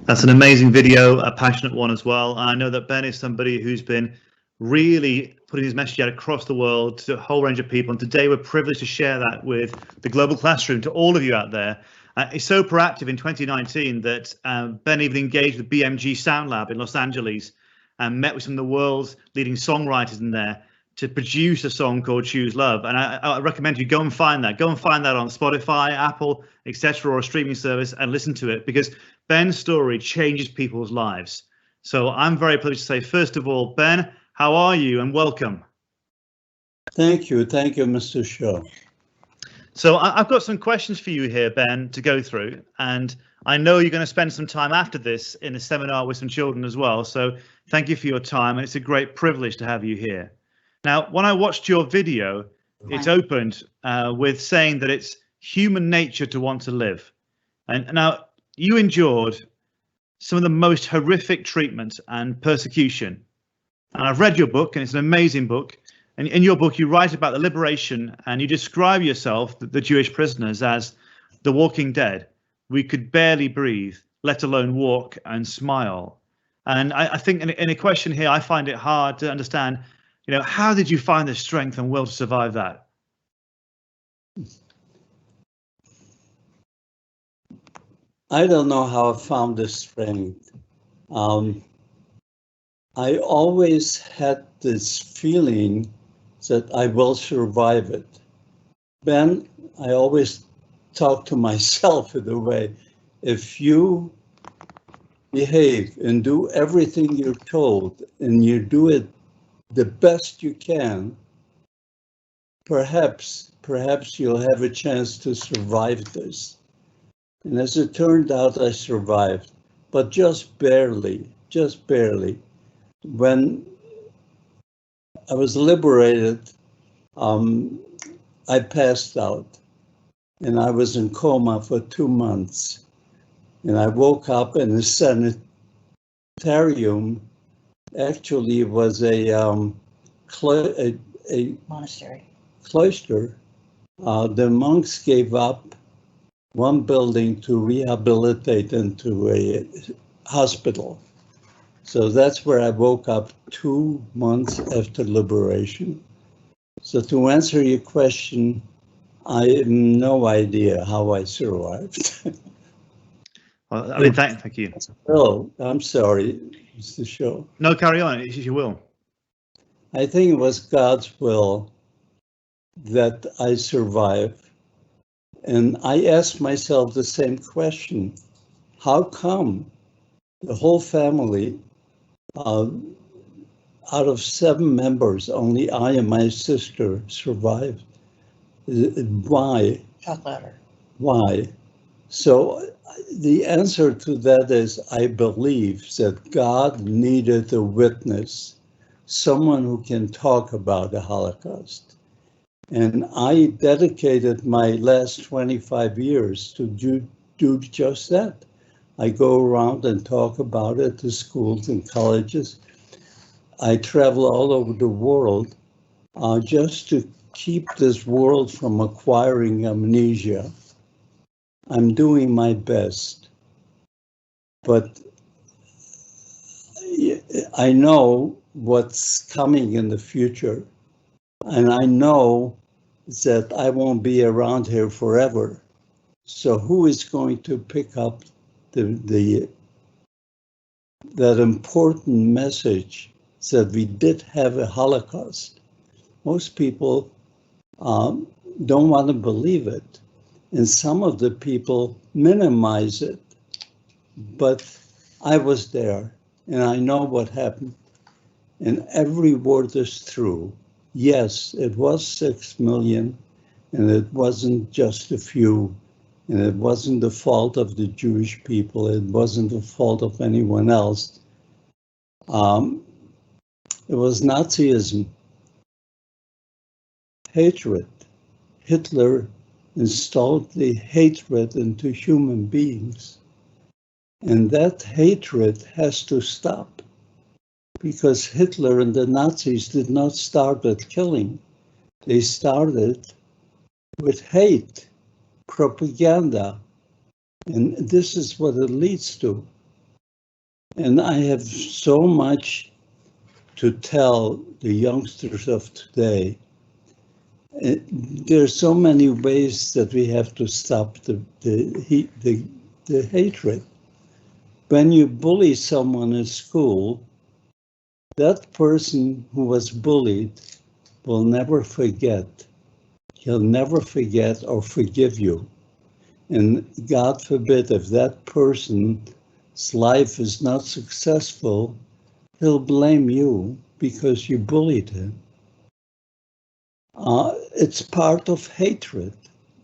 Speaker 2: That's an amazing video, a passionate one as well. I know that Ben is somebody who's been really putting his message out across the world to a whole range of people. And today we're privileged to share that with the Global Classroom, to all of you out there. He's so proactive in 2019 that Ben even engaged with BMG Sound Lab in Los Angeles and met with some of the world's leading songwriters in there to produce a song called Choose Love. And I recommend you go and find that. Go and find that on Spotify, Apple, etc., or a streaming service, and listen to it, because Ben's story changes people's lives. So I'm very pleased to say, first of all, Ben, how are you, and welcome.
Speaker 1: Thank you, Mr. Shaw.
Speaker 2: So I've got some questions for you here, Ben, to go through, and I know you're going to spend some time after this in a seminar with some children as well. So thank you for your time, and it's a great privilege to have you here. Now, when I watched your video, it opened with saying that it's human nature to want to live. And now you endured some of the most horrific treatment and persecution. And I've read your book, and it's an amazing book. And in your book, you write about the liberation, and you describe yourself, the Jewish prisoners, as the walking dead, we could barely breathe, let alone walk and smile. And I think in a question here, I find it hard to understand, how did you find the strength and will to survive that?
Speaker 1: I don't know how I found the strength. I always had this feeling that I will survive it. Ben, I always talk to myself in a way, if you behave and do everything you're told and you do it the best you can, perhaps you'll have a chance to survive this. And as it turned out, I survived, but just barely. When I was liberated, I passed out and I was in coma for 2 months. And I woke up in a sanitarium. Actually, it was a
Speaker 15: monastery.
Speaker 1: Cloister. The monks gave up one building to rehabilitate into a hospital. So that's where I woke up 2 months after liberation. So to answer your question, I have no idea how I survived.
Speaker 2: Well, I mean, thank you.
Speaker 1: Oh, I'm sorry, Mr. Shaw.
Speaker 2: No, carry on, if you will.
Speaker 1: I think it was God's will that I survive. And I asked myself the same question. How come the whole family, out of 7 members, only I and my sister survived? Why?
Speaker 15: Shock ladder.
Speaker 1: Why? So the answer to that is, I believe that God needed a witness, someone who can talk about the Holocaust. And I dedicated my last 25 years to do just that. I go around and talk about it to schools and colleges. I travel all over the world just to keep this world from acquiring amnesia. I'm doing my best, but I know what's coming in the future, and I know that I won't be around here forever. So who is going to pick up that important message that we did have a Holocaust? Most people don't want to believe it. And some of the people minimize it, but I was there and I know what happened. And every word is true. Yes, it was 6 million, and it wasn't just a few, and it wasn't the fault of the Jewish people. It wasn't the fault of anyone else. It was Nazism, hatred. Hitler installed the hatred into human beings. And that hatred has to stop, because Hitler and the Nazis did not start with killing. They started with hate, propaganda, and this is what it leads to. And I have so much to tell the youngsters of today. There are so many ways that we have to stop the hatred. When you bully someone in school, that person who was bullied will never forget. He'll never forget or forgive you. And God forbid, if that person's life is not successful, he'll blame you because you bullied him. It's part of hatred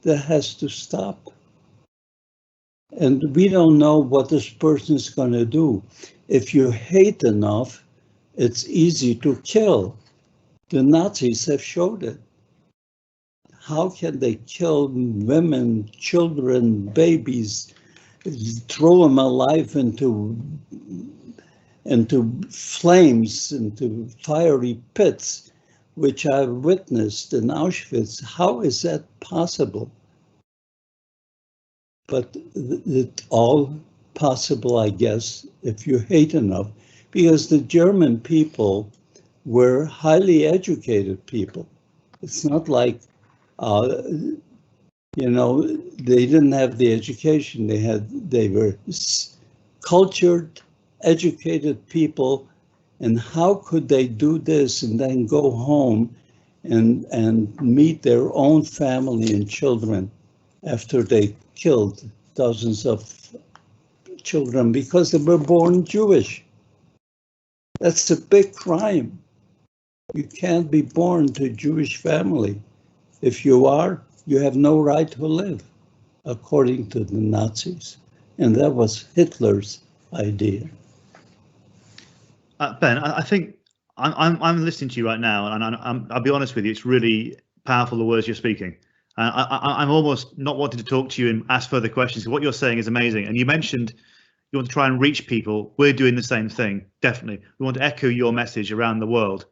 Speaker 1: that has to stop. And we don't know what this person is going to do. If you hate enough, it's easy to kill. The Nazis have showed it. How can they kill women, children, babies, throw them alive into flames, into fiery pits, which I've witnessed in Auschwitz? How is that possible? but it's all possible, I guess, if you hate enough, because the German people were highly educated people. It's not like, you know, they didn't have the education. They were cultured, educated people, and how could they do this and then go home and meet their own family and children after they killed dozens of children because they were born Jewish? That's a big crime. You can't be born to a Jewish family. If you are, you have no right to live, according to the Nazis. And that was Hitler's idea.
Speaker 2: Ben, I think I'm listening to you right now, and I'll be honest with you, it's really powerful, the words you're speaking. I'm almost not wanting to talk to you and ask further questions. What you're saying is amazing. And you mentioned you want to try and reach people. We're doing the same thing, definitely. We want to echo your message around the world.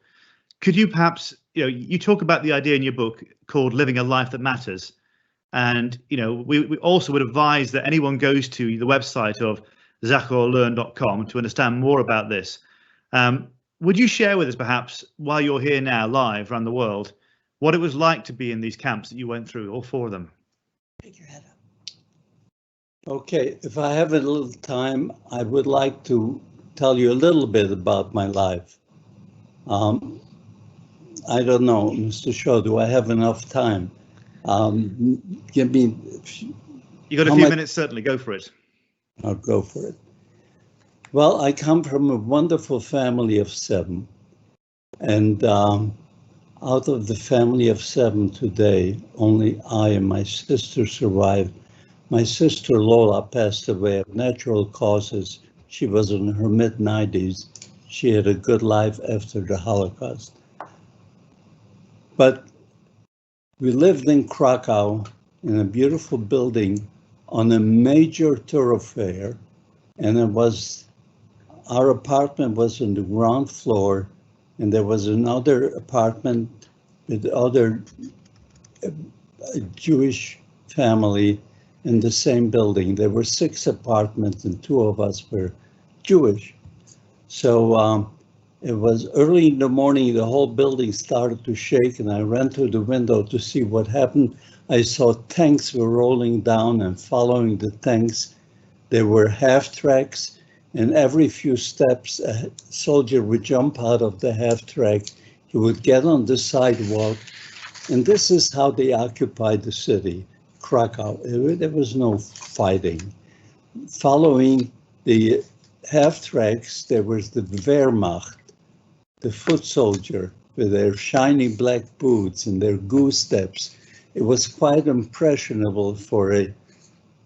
Speaker 2: Could you perhaps, you talk about the idea in your book called Living a Life That Matters. And, we also would advise that anyone goes to the website of zachorlearn.com to understand more about this. Would you share with us, perhaps, while you're here now, live around the world, what it was like to be in these camps that you went through, all four of them?
Speaker 1: Take your head up. Okay, if I have a little time, I would like to tell you a little bit about my life. I don't know, Mr. Shaw, do I have enough time? Give me...
Speaker 2: You got a few minutes, certainly, go for it.
Speaker 1: I'll go for it. Well, I come from a wonderful family of 7. And out of the family of 7 today, only I and my sister survived. My sister Lola passed away of natural causes. She was in her mid-90s. She had a good life after the Holocaust. But we lived in Krakow in a beautiful building on a major thoroughfare, and our apartment was on the ground floor, and there was another apartment with other Jewish family in the same building. There were 6 apartments and 2 of us were Jewish. So it was early in the morning, the whole building started to shake, and I ran to the window to see what happened. I saw tanks were rolling down, and following the tanks, there were half-tracks, and every few steps, a soldier would jump out of the half-track. He would get on the sidewalk, and this is how they occupied the city, Krakow. There was no fighting. Following the half-tracks, there was the Wehrmacht, the foot soldier with their shiny black boots and their goose steps. It was quite impressionable for a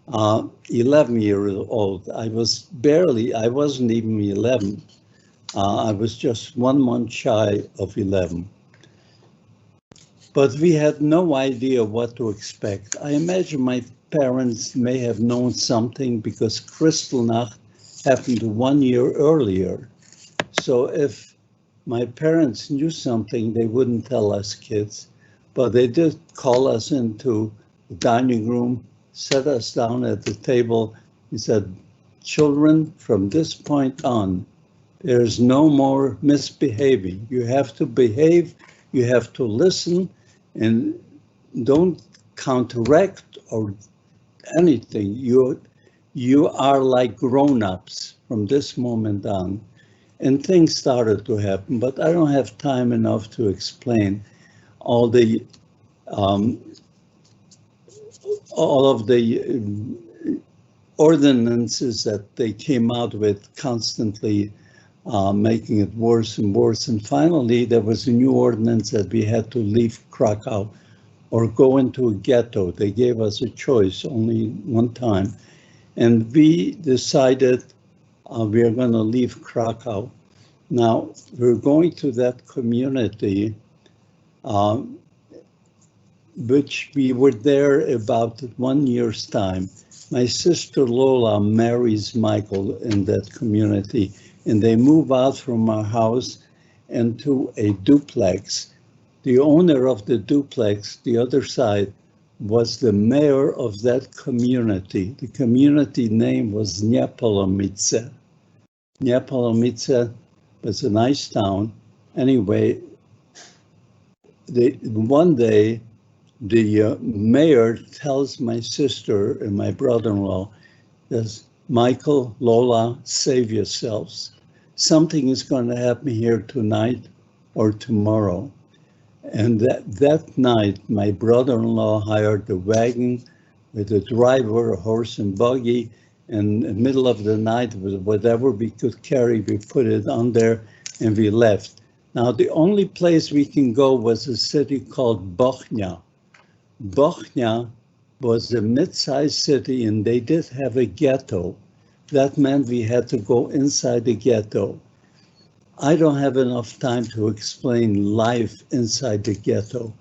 Speaker 1: 11-year-old. I wasn't even 11. I was just 1 month shy of 11. But we had no idea what to expect. I imagine my parents may have known something because Kristallnacht happened 1 year earlier. So if my parents knew something, they wouldn't tell us kids, but they did call us into the dining room, set us down at the table. He said, children, from this point on, there's no more misbehaving. You have to behave, you have to listen, and don't counteract or anything. You are like grown-ups from this moment on. And things started to happen, but I don't have time enough to explain all of the ordinances that they came out with, constantly making it worse and worse. And finally, there was a new ordinance that we had to leave Krakow or go into a ghetto. They gave us a choice only one time. And we decided we are going to leave Krakow. Now, we're going to that community, which we were there about 1 year's time. My sister Lola marries Michael in that community, and they move out from our house into a duplex. The owner of the duplex, the other side, was the mayor of that community. The community name was Nepalomice. Nepalomice was a nice town. Anyway, one day, the mayor tells my sister and my brother-in-law, says, Michael, Lola, save yourselves. Something is going to happen here tonight or tomorrow. And that night, my brother-in-law hired a wagon with a driver, a horse and buggy, and in the middle of the night, with whatever we could carry, we put it on there and we left. Now, the only place we can go was a city called Bochnia. Bochnia was a mid-sized city and they did have a ghetto. That meant we had to go inside the ghetto. I don't have enough time to explain life inside the ghetto,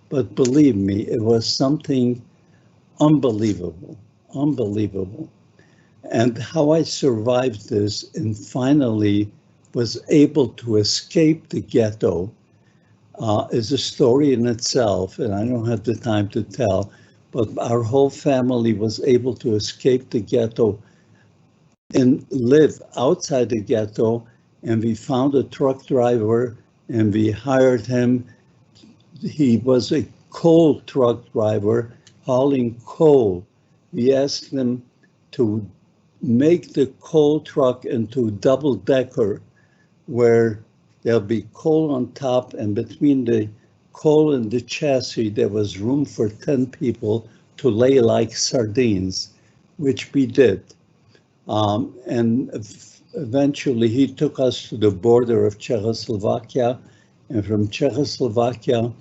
Speaker 1: but believe me, it was something unbelievable, unbelievable. And how I survived this and finally was able to escape the ghetto is a story in itself, and I don't have the time to tell, but our whole family was able to escape the ghetto and live outside the ghetto, and we found a truck driver and we hired him. He was a coal truck driver hauling coal. We asked him to make the coal truck into double-decker where there'll be coal on top, and between the coal and the chassis, there was room for 10 people to lay like sardines, which we did. And eventually he took us to the border of Czechoslovakia, and from Czechoslovakia,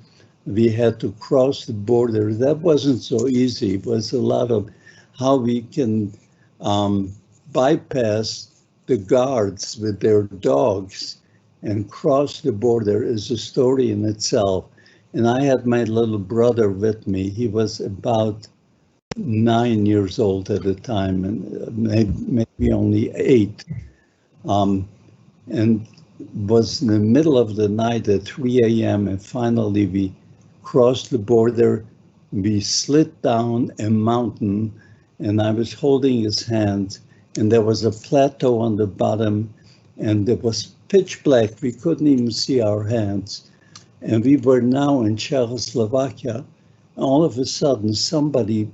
Speaker 1: we had to cross the border. That wasn't so easy. It was a lot of how we can bypass the guards with their dogs and cross the border is a story in itself. And I had my little brother with me. He was about 9 years old at the time, and maybe only 8. And was in the middle of the night at 3 a.m. and finally we crossed the border. We slid down a mountain and I was holding his hand, and there was a plateau on the bottom and it was pitch black. We couldn't even see our hands. And we were now in Czechoslovakia. All of a sudden somebody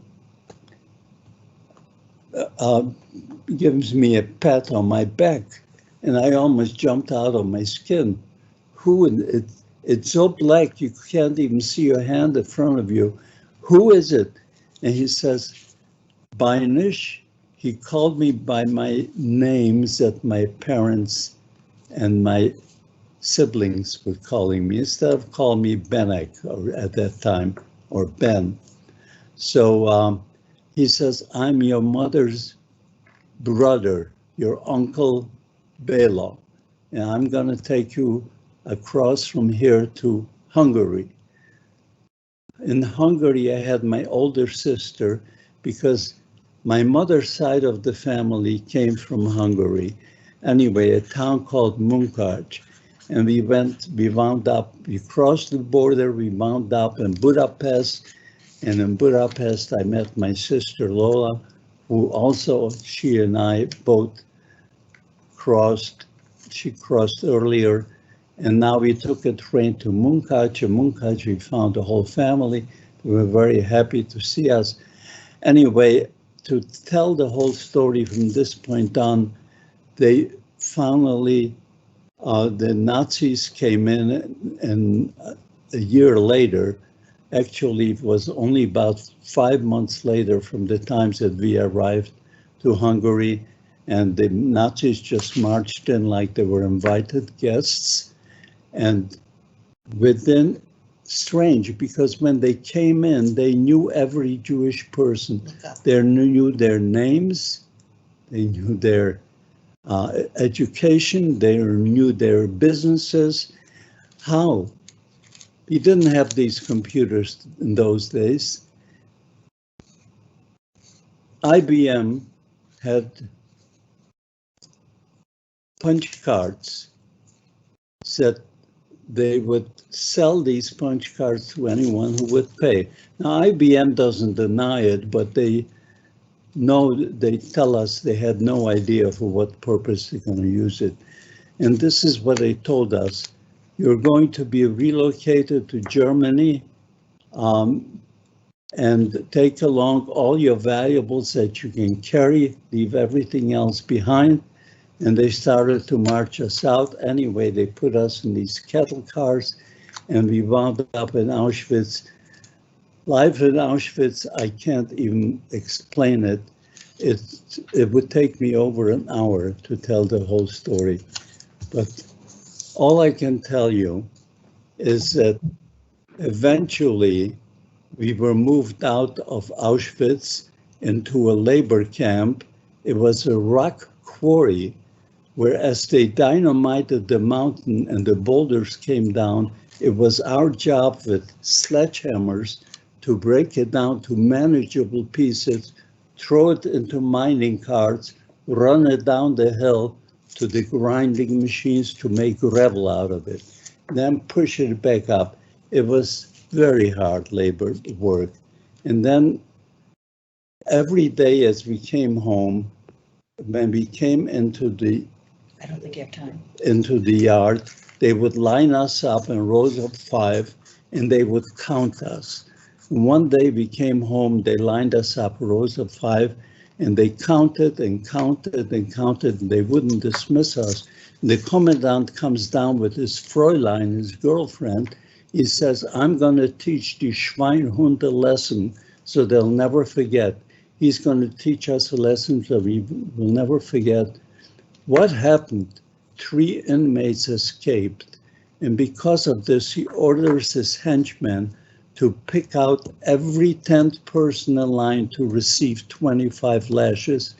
Speaker 1: gives me a pat on my back, and I almost jumped out of my skin. It's so black you can't even see your hand in front of you. Who is it? And he says, Bainish. He called me by my names that my parents and my siblings were calling me, instead of calling me Benek at that time, or Ben. So he says, I'm your mother's brother, your uncle Bela, and I'm going to take you across from here to Hungary. In Hungary, I had my older sister because my mother's side of the family came from Hungary. Anyway, a town called Munkács. And we wound up, we crossed the border, we wound up in Budapest. And in Budapest, I met my sister Lola, who also, she and I both crossed. She crossed earlier. And now we took a train to Munkács. In Munkács, we found the whole family. They were very happy to see us. Anyway, to tell the whole story from this point on, they finally, the Nazis came in, and a year later, actually it was only about 5 months later from the time that we arrived to Hungary, and the Nazis just marched in like they were invited guests. And within, strange, because when they came in, they knew every Jewish person. They knew their names, they knew their education, they knew their businesses. How? We didn't have these computers in those days. IBM had punch cards that they would sell these punch cards to anyone who would pay. Now, IBM doesn't deny it, but they tell us they had no idea for what purpose they're going to use it. And this is what they told us. You're going to be relocated to Germany and take along all your valuables that you can carry, leave everything else behind. And they started to march us out. Anyway, they put us in these cattle cars and we wound up in Auschwitz. Life in Auschwitz, I can't even explain it. It would take me over an hour to tell the whole story. But all I can tell you is that eventually we were moved out of Auschwitz into a labor camp. It was a rock quarry where as they dynamited the mountain and the boulders came down, it was our job with sledgehammers to break it down to manageable pieces, throw it into mining carts, run it down the hill to the grinding machines to make gravel out of it, then push it back up. It was very hard labor work. And then every day as we came home, when we came into the
Speaker 15: I don't think you have time.
Speaker 1: Into the yard, they would line us up in rows of 5 and they would count us. And one day we came home, they lined us up rows of 5 and they counted and counted and counted and they wouldn't dismiss us. And the commandant comes down with his Fräulein, his girlfriend. He says, I'm going to teach the Schweinhund a lesson so they'll never forget. He's going to teach us a lesson so we will never forget. What happened? 3 inmates escaped, and because of this, he orders his henchmen to pick out every 10th person in line to receive 25 lashes.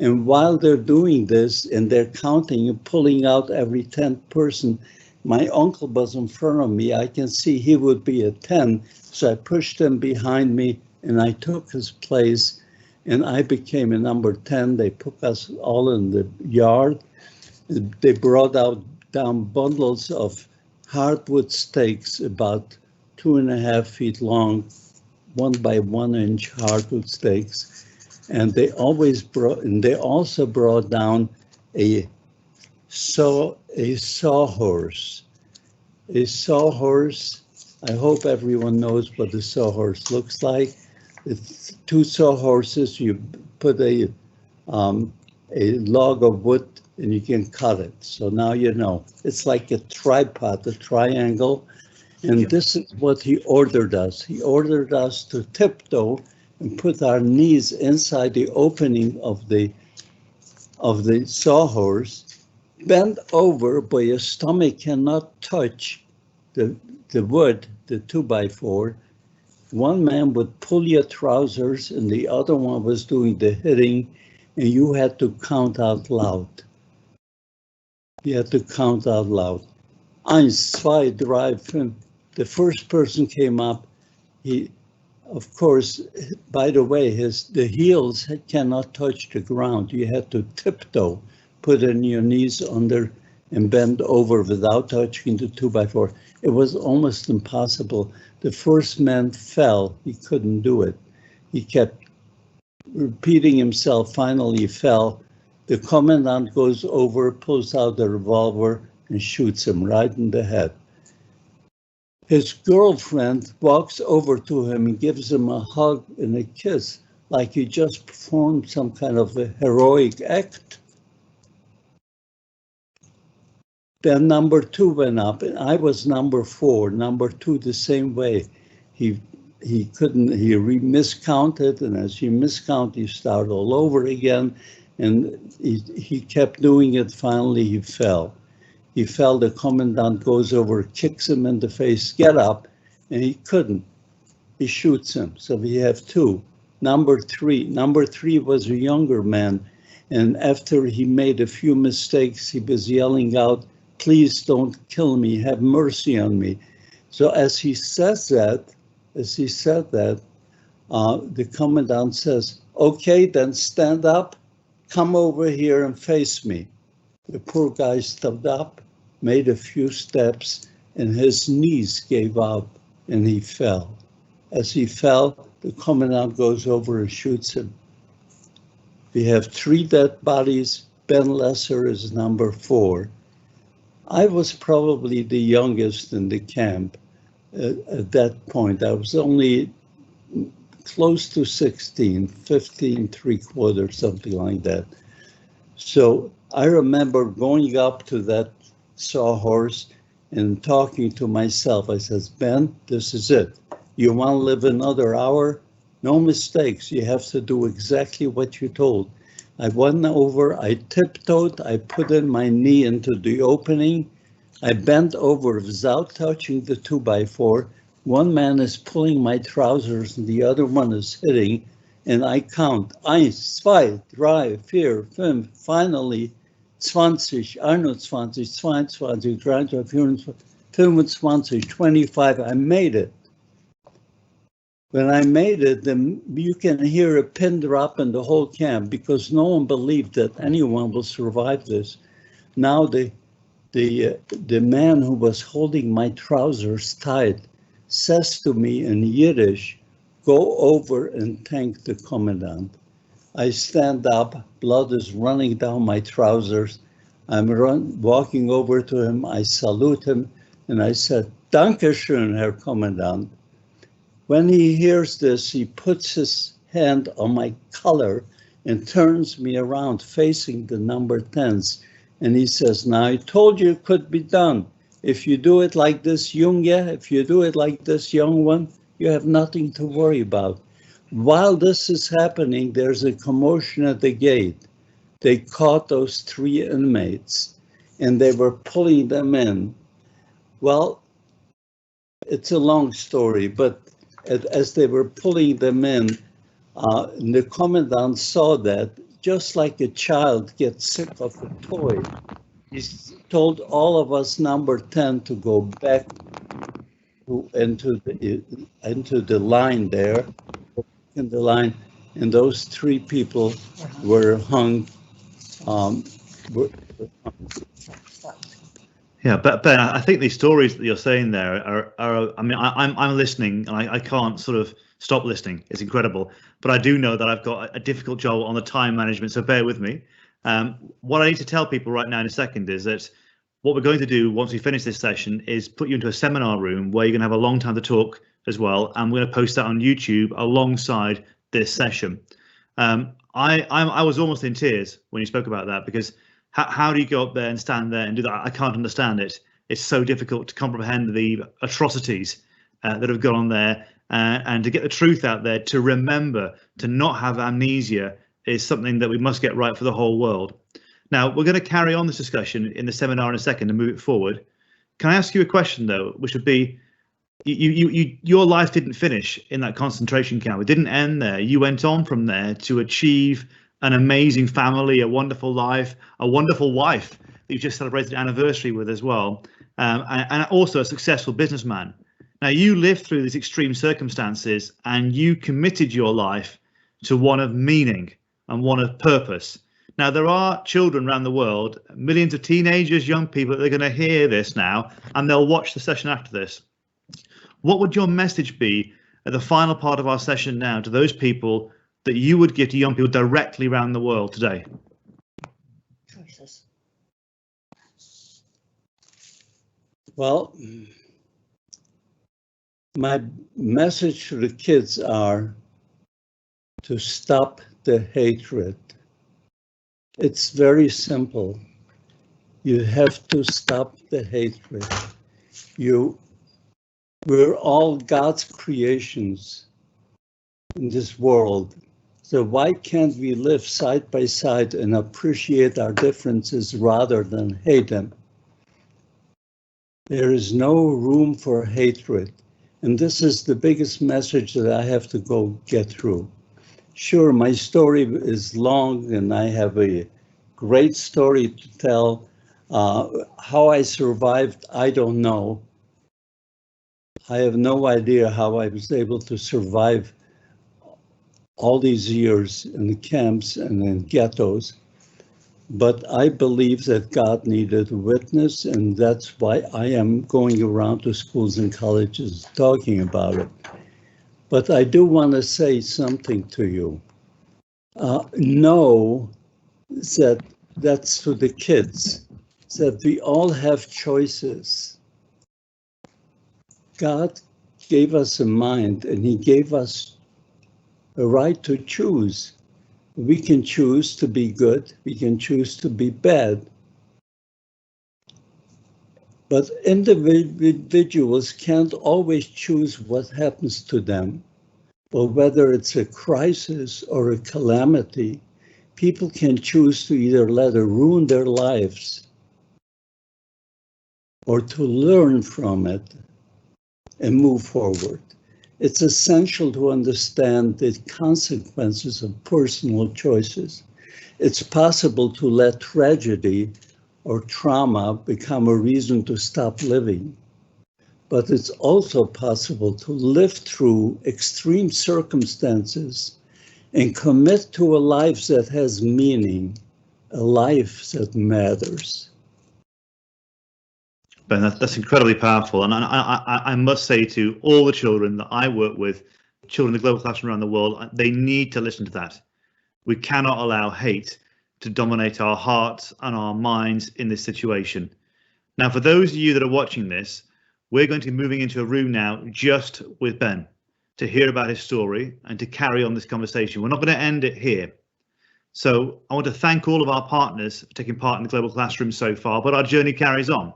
Speaker 1: And while they're doing this, and they're counting and pulling out every 10th person, my uncle was in front of me. I can see he would be a 10, so I pushed him behind me, and I took his place. And I became a number 10. They put us all in the yard. They brought down bundles of hardwood stakes about 2.5 feet long, 1 by 1 inch hardwood stakes. And they also brought down a sawhorse. A sawhorse, I hope everyone knows what a sawhorse looks like. It's 2 sawhorses. You put a log of wood and you can cut it. So now you know. It's like a tripod, a triangle. And this is what he ordered us. He ordered us to tiptoe and put our knees inside the opening of the sawhorse, bend over, but your stomach cannot touch the wood, the 2x4. One man would pull your trousers and the other one was doing the hitting, and you had to count out loud. You had to count out loud. 1, 2, 3, 5. The first person came up. He, of course, by the way, the heels cannot touch the ground. You had to tiptoe, put in your knees under and bend over without touching the 2x4. It was almost impossible. The first man fell. He couldn't do it. He kept repeating himself. Finally, he fell. The commandant goes over, pulls out the revolver, and shoots him right in the head. His girlfriend walks over to him and gives him a hug and a kiss, like he just performed some kind of a heroic act. Then number 2 went up, and I was number 4. Number 2 the same way. He miscounted, and as you miscount, you start all over again. And he kept doing it. Finally, he fell. He fell. The commandant goes over, kicks him in the face, get up, and he couldn't. He shoots him. So we have 2. Number 3 was a younger man, and after he made a few mistakes, he was yelling out, "Please don't kill me, have mercy on me." So as he said that, the commandant says, "Okay, then stand up, come over here and face me." The poor guy stood up, made a few steps, and his knees gave up and he fell. As he fell, the commandant goes over and shoots him. We have 3 dead bodies. Ben Lesser is number 4. I was probably the youngest in the camp at that point. I was only close to 16, 15, 3/4, something like that. So I remember going up to that sawhorse and talking to myself. I says, Ben, this is it. You want to live another hour? No mistakes. You have to do exactly what you told. I went over, I tiptoed, I put in my knee into the opening. I bent over without touching the 2x4. One man is pulling my trousers and the other one is hitting. And I count 1, 2, 3, 4, 5, finally 20, 21, 22, 23, 25, 25. I made it. When I made it, then you can hear a pin drop in the whole camp because no one believed that anyone will survive this. Now the man who was holding my trousers tight says to me in Yiddish, go over and thank the commandant. I stand up, blood is running down my trousers. I'm walking over to him, I salute him, and I said, Danke schön, Herr Kommandant. When he hears this, he puts his hand on my collar and turns me around facing the number 10s. And he says, now I told you it could be done. If you do it like this, Junge, if you do it like this, young one, you have nothing to worry about. While this is happening, there's a commotion at the gate. They caught those 3 inmates and they were pulling them in. Well, it's a long story, but as they were pulling them in, the commandant saw that, just like a child gets sick of a toy, he told all of us number 10 to go back into the line there, in the line, and those 3 people were hung.
Speaker 2: Yeah, but Ben, I think these stories that you're saying there are I mean, I'm listening and I can't sort of stop listening. It's incredible. But I do know that I've got a difficult job on the time management, so bear with me. What I need to tell people right now in a second is that what we're going to do once we finish this session is put you into a seminar room where you're going to have a long time to talk as well. And we're going to post that on YouTube alongside this session. I was almost in tears when you spoke about that, because how do you go up there and stand there and do that? I can't understand it. It's so difficult to comprehend the atrocities that have gone on there, and to get the truth out there, to remember, to not have amnesia is something that we must get right for the whole world. Now, we're going to carry on this discussion in the seminar in a second and move it forward. Can I ask you a question, though, which would be, your life didn't finish in that concentration camp. It didn't end there. You went on from there to achieve an amazing family, a wonderful life, a wonderful wife that you've just celebrated an anniversary with as well, and also a successful businessman. Now, you lived through these extreme circumstances and you committed your life to one of meaning and one of purpose. Now, there are children around the world, millions of teenagers, young people, that are going to hear this now, and they'll watch the session after this. What would your message be at the final part of our session now to those people that you would give to young people directly around the world today?
Speaker 1: Well, my message to the kids are to stop the hatred. It's very simple. You have to stop the hatred. We're all God's creations in this world. So why can't we live side by side and appreciate our differences rather than hate them? There is no room for hatred. And this is the biggest message that I have to go get through. Sure, my story is long and I have a great story to tell. How I survived, I don't know. I have no idea how I was able to survive all these years in the camps and in ghettos. But I believe that God needed a witness, and that's why I am going around to schools and colleges talking about it. But I do want to say something to you. Know that that's to the kids, that we all have choices. God gave us a mind, and he gave us a right to choose. We can choose to be good, we can choose to be bad. But individuals can't always choose what happens to them, or whether it's a crisis or a calamity. People can choose to either let it ruin their lives or to learn from it and move forward. It's essential to understand the consequences of personal choices. It's possible to let tragedy or trauma become a reason to stop living. But it's also possible to live through extreme circumstances and commit to a life that has meaning, a life that matters.
Speaker 2: Ben, that's incredibly powerful. And I must say to all the children that I work with, children in the global classroom around the world, they need to listen to that. We cannot allow hate to dominate our hearts and our minds in this situation. Now, for those of you that are watching this, we're going to be moving into a room now just with Ben to hear about his story and to carry on this conversation. We're not going to end it here. So I want to thank all of our partners for taking part in the global classroom so far, but our journey carries on.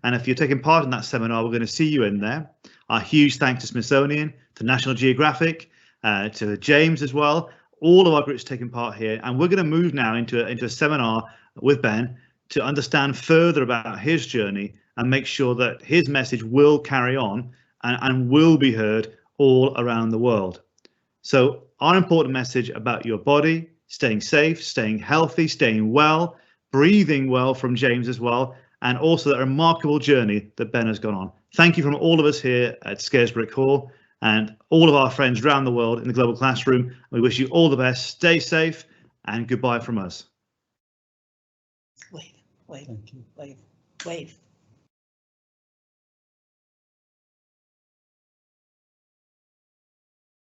Speaker 2: And if you're taking part in that seminar, we're going to see you in there. Our huge thanks to Smithsonian, to National Geographic, to James as well. All of our groups taking part here. And we're going to move now into a seminar with Ben to understand further about his journey and make sure that his message will carry on and will be heard all around the world. So our important message about your body, staying safe, staying healthy, staying well, breathing well from James as well, and also that remarkable journey that Ben has gone on. Thank you from all of us here at Scarisbrick Hall and all of our friends around the world in the global classroom. We wish you all the best, stay safe, and goodbye from us.
Speaker 15: Wave, wave, wave, wave.